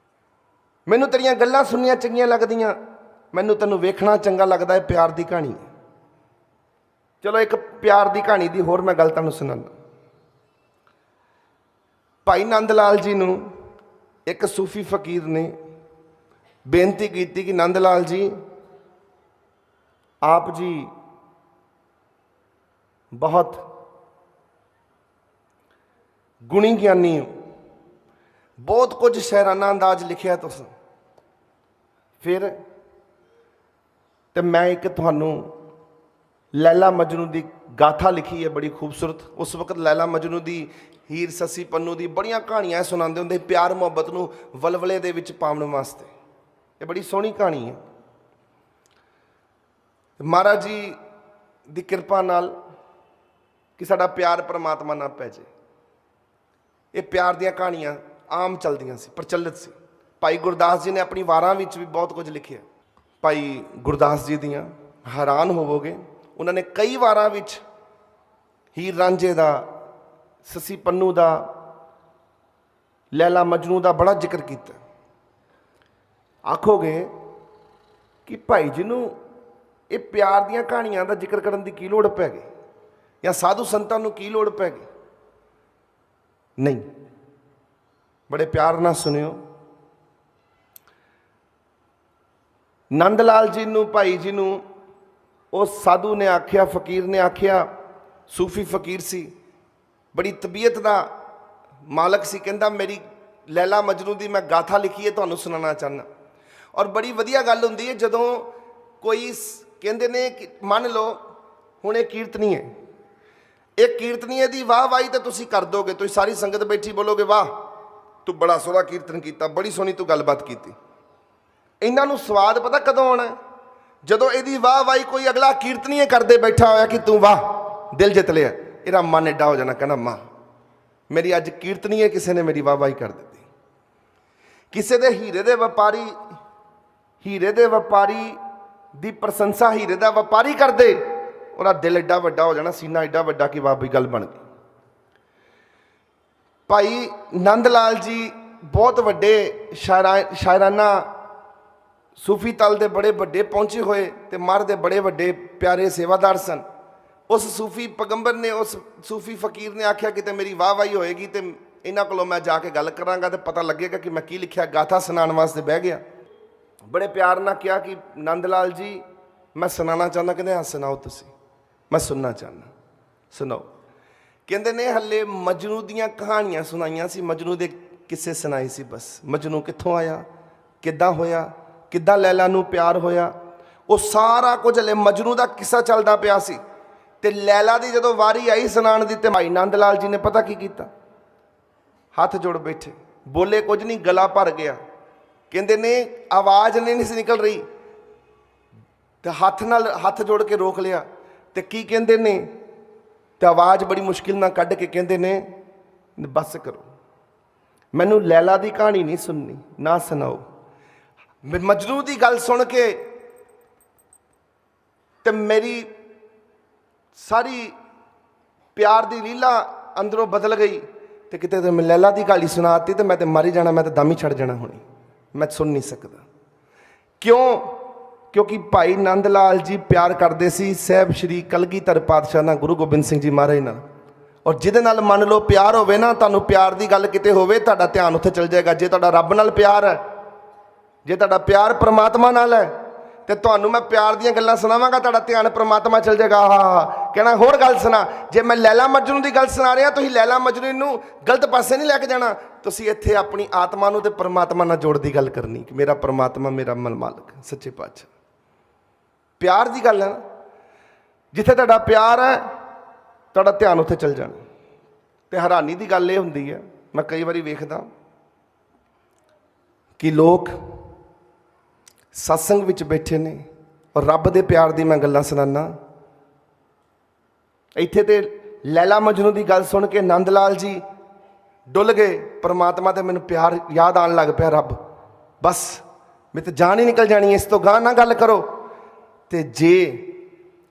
[SPEAKER 2] ਮੈਨੂੰ ਤੇਰੀਆਂ ਗੱਲਾਂ ਸੁਣਨੀਆਂ ਚੰਗੀਆਂ ਲੱਗਦੀਆਂ, ਮੈਨੂੰ ਤੈਨੂੰ ਵੇਖਣਾ ਚੰਗਾ ਲੱਗਦਾ। ਇਹ ਪਿਆਰ ਦੀ ਕਹਾਣੀ ਹੈ। ਚਲੋ ਇੱਕ ਪਿਆਰ ਦੀ ਕਹਾਣੀ ਦੀ ਹੋਰ ਮੈਂ ਗੱਲ ਤੁਹਾਨੂੰ ਸੁਣਾਉਂਦਾ। ਭਾਈ ਨੰਦ ਲਾਲ ਜੀ ਨੂੰ ਇੱਕ ਸੂਫੀ ਫਕੀਰ ਨੇ ਬੇਨਤੀ ਕੀਤੀ ਕਿ ਨੰਦ ਲਾਲ ਜੀ, ਆਪ ਜੀ ਬਹੁਤ ਗੁਣੀ ਗਿਆਨੀ ਹੋ, ਬਹੁਤ ਕੁਝ ਸ਼ਾਇਰਾਨਾ ਅੰਦਾਜ਼ ਲਿਖਿਆ ਤੁਸੀਂ, ਫਿਰ ਤੇ ਮੈਂ ਇੱਕ ਤੁਹਾਨੂੰ ਲੈਲਾ ਮਜਨੂ ਦੀ ਗਾਥਾ ਲਿਖੀ ਹੈ ਬੜੀ ਖੂਬਸੂਰਤ। ਉਸ ਵਕਤ ਲੈਲਾ ਮਜਨੂ ਦੀ, ਹੀਰ ਸੱਸੀ ਪੰਨੂ ਦੀ ਬੜੀਆਂ ਕਹਾਣੀਆਂ ਸੁਣਾਉਂਦੇ ਹੁੰਦੇ, ਪਿਆਰ ਮੁਹੱਬਤ ਨੂੰ ਵਲਵਲੇ ਦੇ ਵਿੱਚ ਪਾਉਣ ਵਾਸਤੇ। ਇਹ ਬੜੀ ਸੋਹਣੀ ਕਹਾਣੀ ਹੈ। ਮਹਾਰਾਜ ਜੀ ਦੀ ਕਿਰਪਾ ਨਾਲ ਕਿ ਸਾਡਾ ਪਿਆਰ ਪਰਮਾਤਮਾ ਨਾਲ ਪੈ ਜਾਏ। ਇਹ ਪਿਆਰ ਦੀਆਂ ਕਹਾਣੀਆਂ ਆਮ ਚੱਲਦੀਆਂ ਸੀ, ਪ੍ਰਚਲਿਤ ਸੀ। ਭਾਈ ਗੁਰਦਾਸ ਜੀ ਨੇ ਆਪਣੀ ਵਾਰਾਂ ਵਿੱਚ ਵੀ ਬਹੁਤ ਕੁਝ ਲਿਖਿਆ। ਭਾਈ ਗੁਰਦਾਸ ਜੀ ਦੀਆਂ ਹੈਰਾਨ ਹੋਵੋਗੇ, ਉਹਨਾਂ ਨੇ ਕਈ ਵਾਰਾਂ ਵਿੱਚ ਹੀਰ ਰਾਂਝੇ ਦਾ, ਸੱਸੀ ਪੰਨੂ ਦਾ, ਲੈਲਾ ਮਜਨੂ ਦਾ ਬੜਾ ਜ਼ਿਕਰ ਕੀਤਾ। ਆਖੋਗੇ ਕਿ ਭਾਈ ਜੀ ਨੂੰ ਇਹ ਪਿਆਰ ਦੀਆਂ ਕਹਾਣੀਆਂ ਦਾ ਜ਼ਿਕਰ ਕਰਨ ਦੀ ਕੀ ਲੋੜ ਪੈ ਗਈ, ਜਾਂ ਸਾਧੂ ਸੰਤਾਂ ਨੂੰ ਕੀ ਲੋੜ ਪੈ ਗਈ? ਨਹੀਂ, ਬੜੇ ਪਿਆਰ ਨਾਲ ਸੁਣਿਓ। ਨੰਦ ਲਾਲ ਜੀ ਨੂੰ, ਭਾਈ ਜੀ ਨੂੰ उस साधु ने आख्या, फकीर ने आख्या, सूफी फकीर सी, बड़ी तबीयत का मालक सी, कहंदा मेरी लैला मजनू की मैं गाथा लिखी है, तुहानूं सुनाना चाहना। और बड़ी वधिया गल हुंदी है जदों कोई कहंदे ने कि मन लो हुण इह कीर्तनी है, एक कीर्तनीए दी वाह वाही तो तुसीं कर दोगे, तुसीं सारी संगत बैठी बोलोगे वाह तू बड़ा सोहना कीर्तन किया, बड़ी सोहनी तू गलबात की। इन्हां नूं स्वाद पता कदों आउणा? जदों इहदी वाह वाही कोई अगला कीर्तनीए करदे बैठा होया कि तू वाह दिल जित लिया, इहदा मन एडा हो जाना, कहना मां मेरी अज कीर्तनीए किसी ने मेरी वाह वाही कर दी। किसी दे हीरे दे व्यापारी दी प्रशंसा हीरे दा व्यापारी कर दे, ਉਹਦਾ दिल एडा ਵੱਡਾ हो जाना, सीना एडा ਵੱਡਾ कि वाह भी गल बन गई। भाई नंद लाल जी बहुत वड्डे शायराना सूफी तल दे बड़े वड्डे पहुँचे हुए ते मर दे बड़े वड्डे प्यारे सेवादार सन। उस सूफी पैगंबर ने, उस सूफी फकीर ने आख्या कि मेरी वाह वाही होएगी तो इन्हां कोलों मैं जाके गल करांगा तो पता लगेगा कि मैं की लिखिया। गाथा सुनाने वास्ते बह गया, बड़े प्यार नाल कहा कि नंद लाल जी मैं सुनाना चाहना। कहते हाँ सुनाओ तुसीं, मैं सुनना चाहना, सुनाओ। कहते ने हले मजनू दियाँ कहानियाँ सुनाइयां सी, मजनू दे किस्से सुनाए सी बस। मजनू कित्थों आया, किद्दां होया, किद्दां लैला नूं प्यार होया, वो सारा कुछ हले मजनू दा किस्सा चलदा पिया सी। ते लैला दी जदों वारी आई सुनाण दी ते भाई नंद लाल जी ने पता की कीता, हाथ जोड़ बैठे, बोले कुछ नहीं, गला भर गया। कहते ने आवाज़ नहीं सी निकल रही तो हाथ जोड़ के रोक लिया। तो की कहते ने, तो आवाज़ बड़ी मुश्किल ना कढ़ के कहते ने बस करो, मैनू लैला दी कहानी नहीं सुननी, ना सुनाओ। मजनू दी गल सुन के ते मेरी सारी प्यार दी लीला अंदरों बदल गई। तो किते तो मैं लैला दी गाली सुनाती तो मैं तो मर ही जाना, मैं तो दम ही छड़ जाना होनी, मैं सुन नहीं सकता। क्यों? क्योंकि भाई नंद लाल जी प्यार करते सी साहब श्री कलगीधर पातशाह नाल, गुरु गोबिंद सिंह जी महाराज नाल। और जिहदे नाल मान लो प्यार होवे ना, तुहानूं प्यार की गल किते होवे, तुहाडा ध्यान उत्थे चल जाएगा। जे तुहाडा रब नाल प्यार है, जे तुहाडा प्यार परमात्मा नाल है, तो तुहानूं मैं प्यार दीयां गल्लां सुनावांगा, तुहाडा ध्यान परमात्मा चल जाएगा। हाँ कहना होर गल सुना, जे मैं लैला मजनू की गल सुना रहा, तुसीं लैला मजनू नूं गलत पासे नहीं लैके जाना, तुसीं इत्थे अपनी आत्मा नूं ते परमात्मा नाल जोड़ दी गल करनी कि मेरा परमात्मा मेरा मालक सच्चे पातशाह। प्यार की गल है ना, जिथे तुहाडा प्यार है तुहाडा ध्यान उत्थे चल जाना। तो हैरानी की गल ये हुंदी है, मैं कई बारी वेखदा कि लोग सत्संग विच बैठे ने और रब दे प्यार दी मैं गल्लां सुनाना, इत्थे ते लैला मजनू की गल सुन के नंद लाल जी डुल गए। परमात्मा ते मैनूं प्यार याद आन लग पिया, रब बस मैं तो जान ही निकल जानी है, इस तो गां ना गल करो। तो जे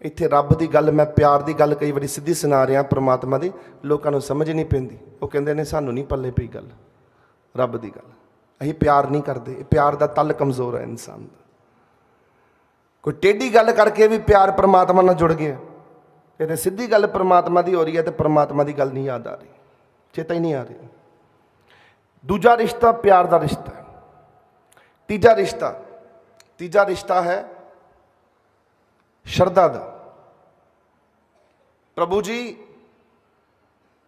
[SPEAKER 2] इत्थे रब की गल, मैं प्यार की गल कई बारी सीधी सुना रहा परमात्मा की, लोगों को समझ नहीं पैंदी। वो कहते ने सानू नहीं पल्ले पई गल रब की गल, असीं प्यार नहीं करते, प्यार का तल कमज़ोर है इंसान का। कोई टेढ़ी गल करके भी प्यार परमात्मा नाल जुड़ गया, ये तो सीधी गल परमात्मा की हो रही है तो परमात्मा की गल नहीं याद आ रही, चेता ही नहीं आ रही। दूजा रिश्ता प्यार का रिश्ता है। तीजा रिश्ता है शरधा दा। प्रभु जी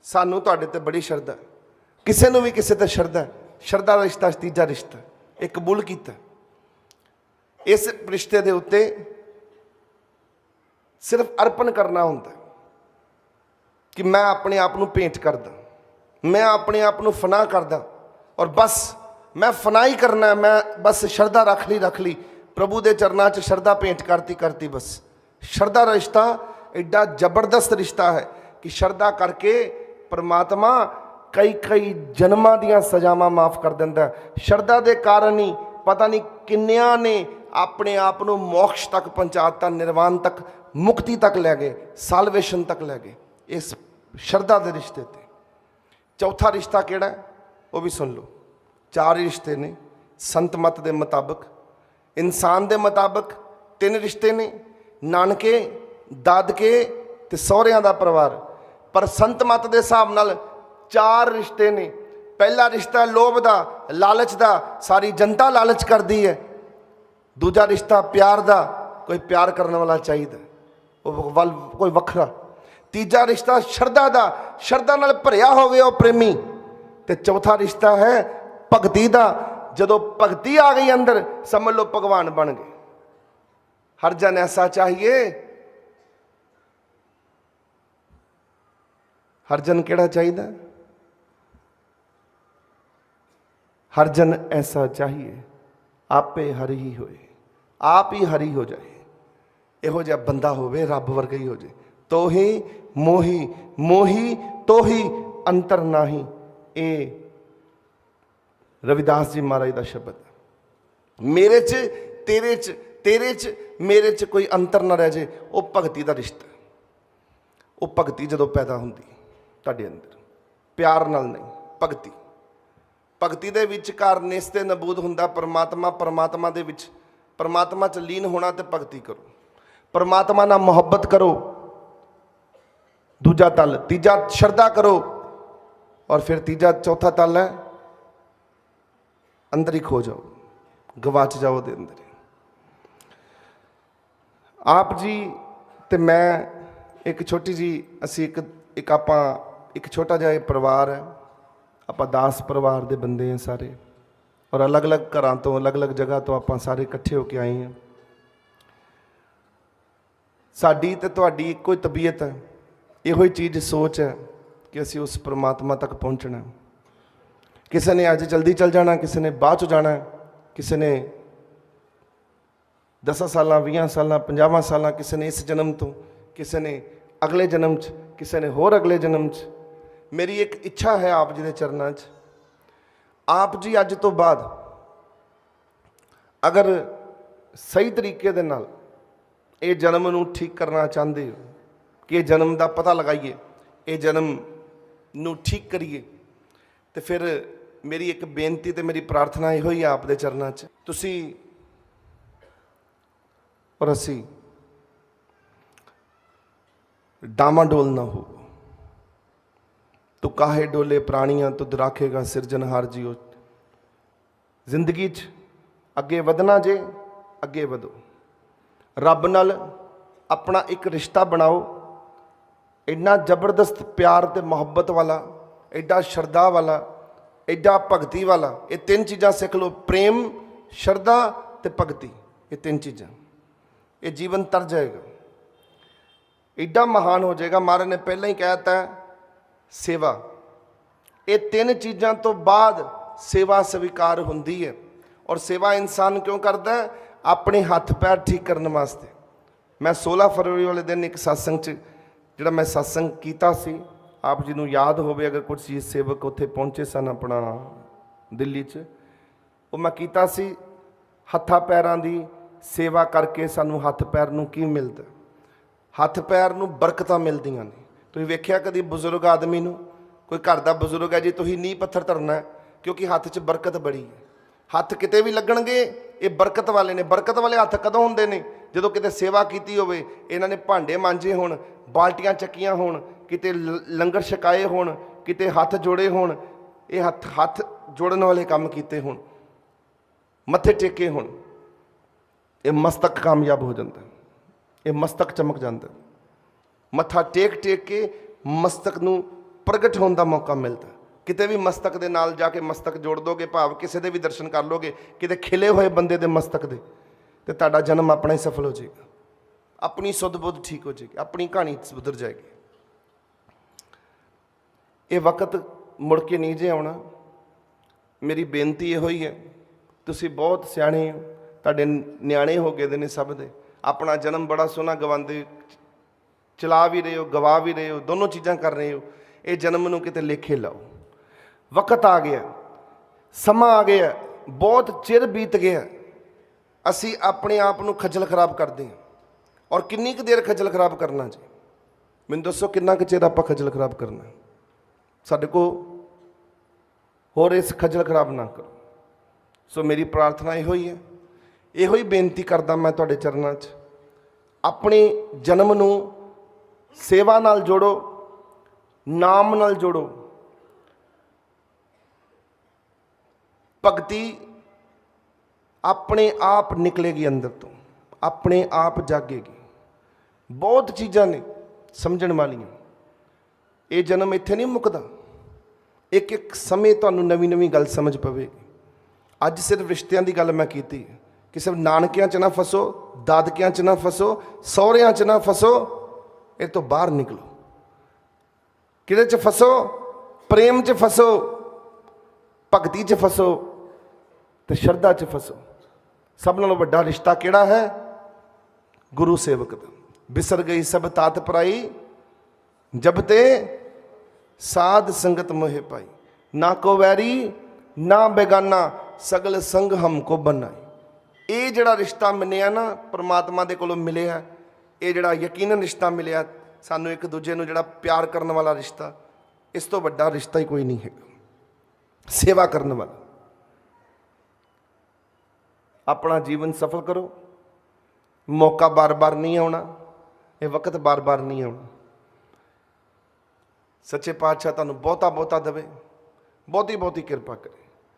[SPEAKER 2] सानू तुहाडे ते बड़ी शरधा, किसी नूं भी किसी ते शरधा है। शरधा का रिश्ता तीजा रिश्ता एक कबूल किया। इस रिश्ते के उत्ते सिर्फ अर्पण करना होंदा कि मैं अपने आप को भेंट करदा, मैं अपने आप को फना करदा और बस मैं फना ही करना, मैं बस शरधा रख ली प्रभु के चरणों च शरधा भेंट करती बस। शरधा का रिश्ता एडा जबरदस्त रिश्ता है कि शरधा करके परमात्मा कई जन्मां दियां सजावां माफ़ कर दिंदा है। शरधा के कारण ही पता नहीं किन्नियां ने अपने आप को मोक्ष तक पहुँचाता, निर्वाण तक, मुक्ति तक लै गए, सालवेशन तक लै गए इस शरधा के रिश्ते ते। चौथा रिश्ता किहड़ा है वो भी सुन लो। 4 रिश्ते ने संत मत के मुताबिक, इंसान के मुताबिक 3 रिश्ते ने, नानके दादके ते सहुरियां दा परिवार। पर संत मत के हिसाब नाल 4 रिश्ते ने। पहला रिश्ता लोभ का, लालच का, सारी जनता लालच करती है। दूजा रिश्ता प्यार का, कोई प्यार करने वाला चाहिए। ਉਹ ਵੱਲ ਕੋਈ ਵੱਖਰਾ। ਤੀਜਾ ਰਿਸ਼ਤਾ ਸ਼ਰਧਾ ਦਾ, ਸ਼ਰਧਾ ਨਾਲ ਭਰਿਆ ਹੋਵੇ ਉਹ ਪ੍ਰੇਮੀ। ਤੇ ਚੌਥਾ ਰਿਸ਼ਤਾ ਹੈ ਭਗਤੀ ਦਾ। ਜਦੋਂ ਭਗਤੀ ਆ ਗਈ ਅੰਦਰ, ਸਮਝ ਲਓ ਭਗਵਾਨ ਬਣ ਗਏ। हर जन ऐसा चाहिए। हर जन केड़ा चाहिए? हर जन ऐसा चाहिए आपे हरि ही होए, आप ही हरि हो जाए। इहो जिहा बंदा होवे रब वर्गा ही हो जाए। तो ही मोही, मोही तो ही अंतर नाही। ये रविदास जी महाराज का शब्द। मेरे च तेरे च, तेरे च मेरे च कोई अंतर ना रह जाए। वो भगती का रिश्ता। वो भगती जदों पैदा होंदी तुहाडे अंदर, प्यार नाल नहीं, भगती। भगती दे विचकार निस्ते नबूद हुंदा परमात्मा। परमात्मा दे विच, परमात्मा च लीन होना ते भगती करो। परमात्मा नाल मुहब्बत करो, दूजा तल। तीजा श्रद्धा करो, और फिर तीजा चौथा तल है अंदर ही खो जाओ, गवाच जाओ दे अंदर। आप जी ते मैं एक छोटी जी, असी एक आपां एक छोटा जिहा परिवार है। आपां दास परिवार दे बंदे हैं सारे, और अलग अलग घरां तो, अलग अलग जगह तो आपां सारे इकट्ठे होके आए हैं। साडी ते तुहाडी इक्को ही तबीयत है, इहो ही चीज़ सोच है कि असी उस परमात्मा तक पहुँचना। किसी ने अज जल्दी चल जाना, किसी ने बाद चो जाना, किसी ने 10 साल, 20 साल, 50 साल, किसी ने इस जन्म तो, किसी ने अगले जन्म च, किसी ने होर अगले जन्म च। मेरी एक इच्छा है आप जी के चरणों च, आप जी अज तो बाद अगर सही तरीके दे नाल ये जन्म नूं ठीक करना चाहते हो कि जन्म का पता लगाइए, ये जन्म नूं ठीक करिए, तो फिर मेरी एक बेनती तो मेरी प्रार्थना इहो ही आप दे चरणों च, तुसी और असी डामाडोल ना हो। तू काहे डोले प्राणियां तुद राखेगा सिरजनहार जियो। जिंदगी च अगे वधना जे, अगे वधो। रब नाल अपना एक रिश्ता बनाओ, एडा जबरदस्त प्यार ते मुहब्बत वाला, एडा श्रद्धा वाला, एडा भगती वाला। ये 3 चीज़ां सीख लो, प्रेम, श्रद्धा ते भगती। ये 3 चीज़ां, ये जीवन तर जाएगा, एडा महान हो जाएगा। महाराज ने पहले ही कहता है सेवा। ये 3 चीज़ों तो बाद सेवा स्वीकार होंदी है। और सेवा इंसान क्यों करता है? अपने हाथ पैर ठीक करने वास्ते। मैं 16 फरवरी वाले दिन एक सत्संग च जिहड़ा मैं सत्संग कीता सी, आप जी नूं याद होवे अगर कुछ चीज़ सेवक उत्थे पहुंचे सन अपना दिल्ली च, वो मैं कीता सी हत्थां पैरां दी सेवा करके सानू हथ पैर नूं की मिलदा? हथ पैर नूं बरकतां मिलदियां ने। तुसीं वेखिया कदी बजुर्ग आदमी नूं, कोई घर दा बजुर्ग है जी, तुसीं नींह पत्थर धरना है क्योंकि हथ च बरकत बड़ी है। हथ किते भी लगणगे ये बरकत वाले ने। बरकत वाले हथ कदों हुंदे ने? जदों किते सेवा कीती होवे, इन्हां ने भांडे मांजे होण, बाल्टियां चक्कियां होण, किते लंगर छकाए होण, किते हथ जोड़े होण, ये हथ जोड़न वाले काम कीते होण, मत्थे टेके होण, ये मस्तक कामयाब हो जाता है, ये मस्तक चमक जाता है। मत्था टेक टेक के मस्तक नूं प्रगट होने का मौका मिलता है। किते भी मस्तक दे नाल जाके मस्तक जोड़ दोगे, भाव किसी दे भी दर्शन कर लोगे, किते खिले हुए बंदे दे मस्तक दे, तो तुहाडा जन्म अपना ही सफल हो जाएगा। अपनी सुध बुध ठीक हो जाएगी, अपनी कहानी सुधर जाएगी। ये वक्त मुड़ के नहीं जे आउणा। मेरी बेनती इहो ही है, तुसीं बहुत सियाणे हो, तुहाडे न्याणे हो गए ने सब दे, अपना जन्म बड़ा सोहना गवांदे, चला भी रहे हो, गवा भी रहे हो, दोनों चीज़ां कर रहे हो। ये जन्म नूं किते लेखे लाओ। वक्त आ गया, समा आ गया, बहुत चिर बीत गया, असी अपने आप नूं खज्जल खराब करते हैं। और किन्नी क देर खज्जल खराब करना जी? मैनूं दसो किन्ना क चिर आपां खज्जल खराब करना? साडे को होर इस खज्जल खराब ना करो। सो मेरी प्रार्थना इहो ही है, इहो ही बेनती करदा मैं तुहाडे चरनां 'च, अपने जन्म नूं सेवा नाल जोड़ो, नाम नाल जोड़ो। भगती अपने आप निकलेगी अंदर तो, अपने आप जागेगी। ਬਹੁਤ ਚੀਜ਼ਾਂ ਨੇ ਸਮਝਣ ਵਾਲੀਆਂ। ਇਹ ਜਨਮ ਇੱਥੇ ਨਹੀਂ ਮੁੱਕਦਾ, ਇੱਕ ਇੱਕ ਸਮੇਂ ਤੁਹਾਨੂੰ ਨਵੀਂ ਨਵੀਂ ਗੱਲ ਸਮਝ ਪਵੇਗੀ। ਅੱਜ ਸਿਰਫ ਰਿਸ਼ਤਿਆਂ ਦੀ ਗੱਲ ਮੈਂ ਕੀਤੀ ਕਿ ਸਿਰਫ ਨਾਨਕਿਆਂ 'ਚ ਨਾ ਫਸੋ, ਦਾਦਕਿਆਂ 'ਚ ਨਾ ਫਸੋ, ਸਹੁਰਿਆਂ 'ਚ ਨਾ ਫਸੋ, ਇਹ ਤੋਂ ਬਾਹਰ ਨਿਕਲੋ। ਕਿਹਦੇ 'ਚ ਫਸੋ? ਪ੍ਰੇਮ 'ਚ ਫਸੋ, ਭਗਤੀ 'ਚ ਫਸੋ ਤੇ ਸ਼ਰਧਾ 'ਚ ਫਸੋ। ਸਭ ਨਾਲੋਂ ਵੱਡਾ ਰਿਸ਼ਤਾ ਕਿਹੜਾ ਹੈ? ਗੁਰੂ ਸੇਵਕ ਦਾ। ਬਿਸਰ ਗਈ ਸਭ ਤਾਤ ਪਰਾਈ, ਜਬ ਤੇ ਸਾਧ ਸੰਗਤ ਮੋਹਿ ਪਾਈ। ਨਾ ਕੋ ਵੈਰੀ ਨਾ ਬੇਗਾਨਾ, ਸਗਲ ਸੰਗ ਹਮਕੋ ਬਨਾਈ। ਇਹ ਜਿਹੜਾ ਰਿਸ਼ਤਾ ਮਿਲਿਆ ਨਾ, ਪਰਮਾਤਮਾ ਦੇ ਕੋਲੋਂ ਮਿਲਿਆ, ਇਹ ਜਿਹੜਾ ਯਕੀਨਨ ਰਿਸ਼ਤਾ ਮਿਲਿਆ ਸਾਨੂੰ, ਇੱਕ ਦੂਜੇ ਨੂੰ ਜਿਹੜਾ ਪਿਆਰ ਕਰਨ ਵਾਲਾ ਰਿਸ਼ਤਾ, ਇਸ ਤੋਂ ਵੱਡਾ ਰਿਸ਼ਤਾ ਹੀ ਕੋਈ ਨਹੀਂ ਹੈਗਾ। ਸੇਵਾ ਕਰਨ ਵਾਲਾ। ਆਪਣਾ ਜੀਵਨ ਸਫਲ ਕਰੋ। ਮੌਕਾ ਬਾਰ-ਬਾਰ ਨਹੀਂ ਆਉਣਾ, ਇਹ ਵਕਤ ਬਾਰ-ਬਾਰ ਨਹੀਂ ਆਉਣਾ। ਸੱਚੇ ਪਾਤਸ਼ਾਹ ਤੁਹਾਨੂੰ ਬਹੁਤਾ ਬਹੁਤਾ ਦੇਵੇ, ਬਹੁਤੀ ਬਹੁਤੀ ਕਿਰਪਾ ਕਰੇ।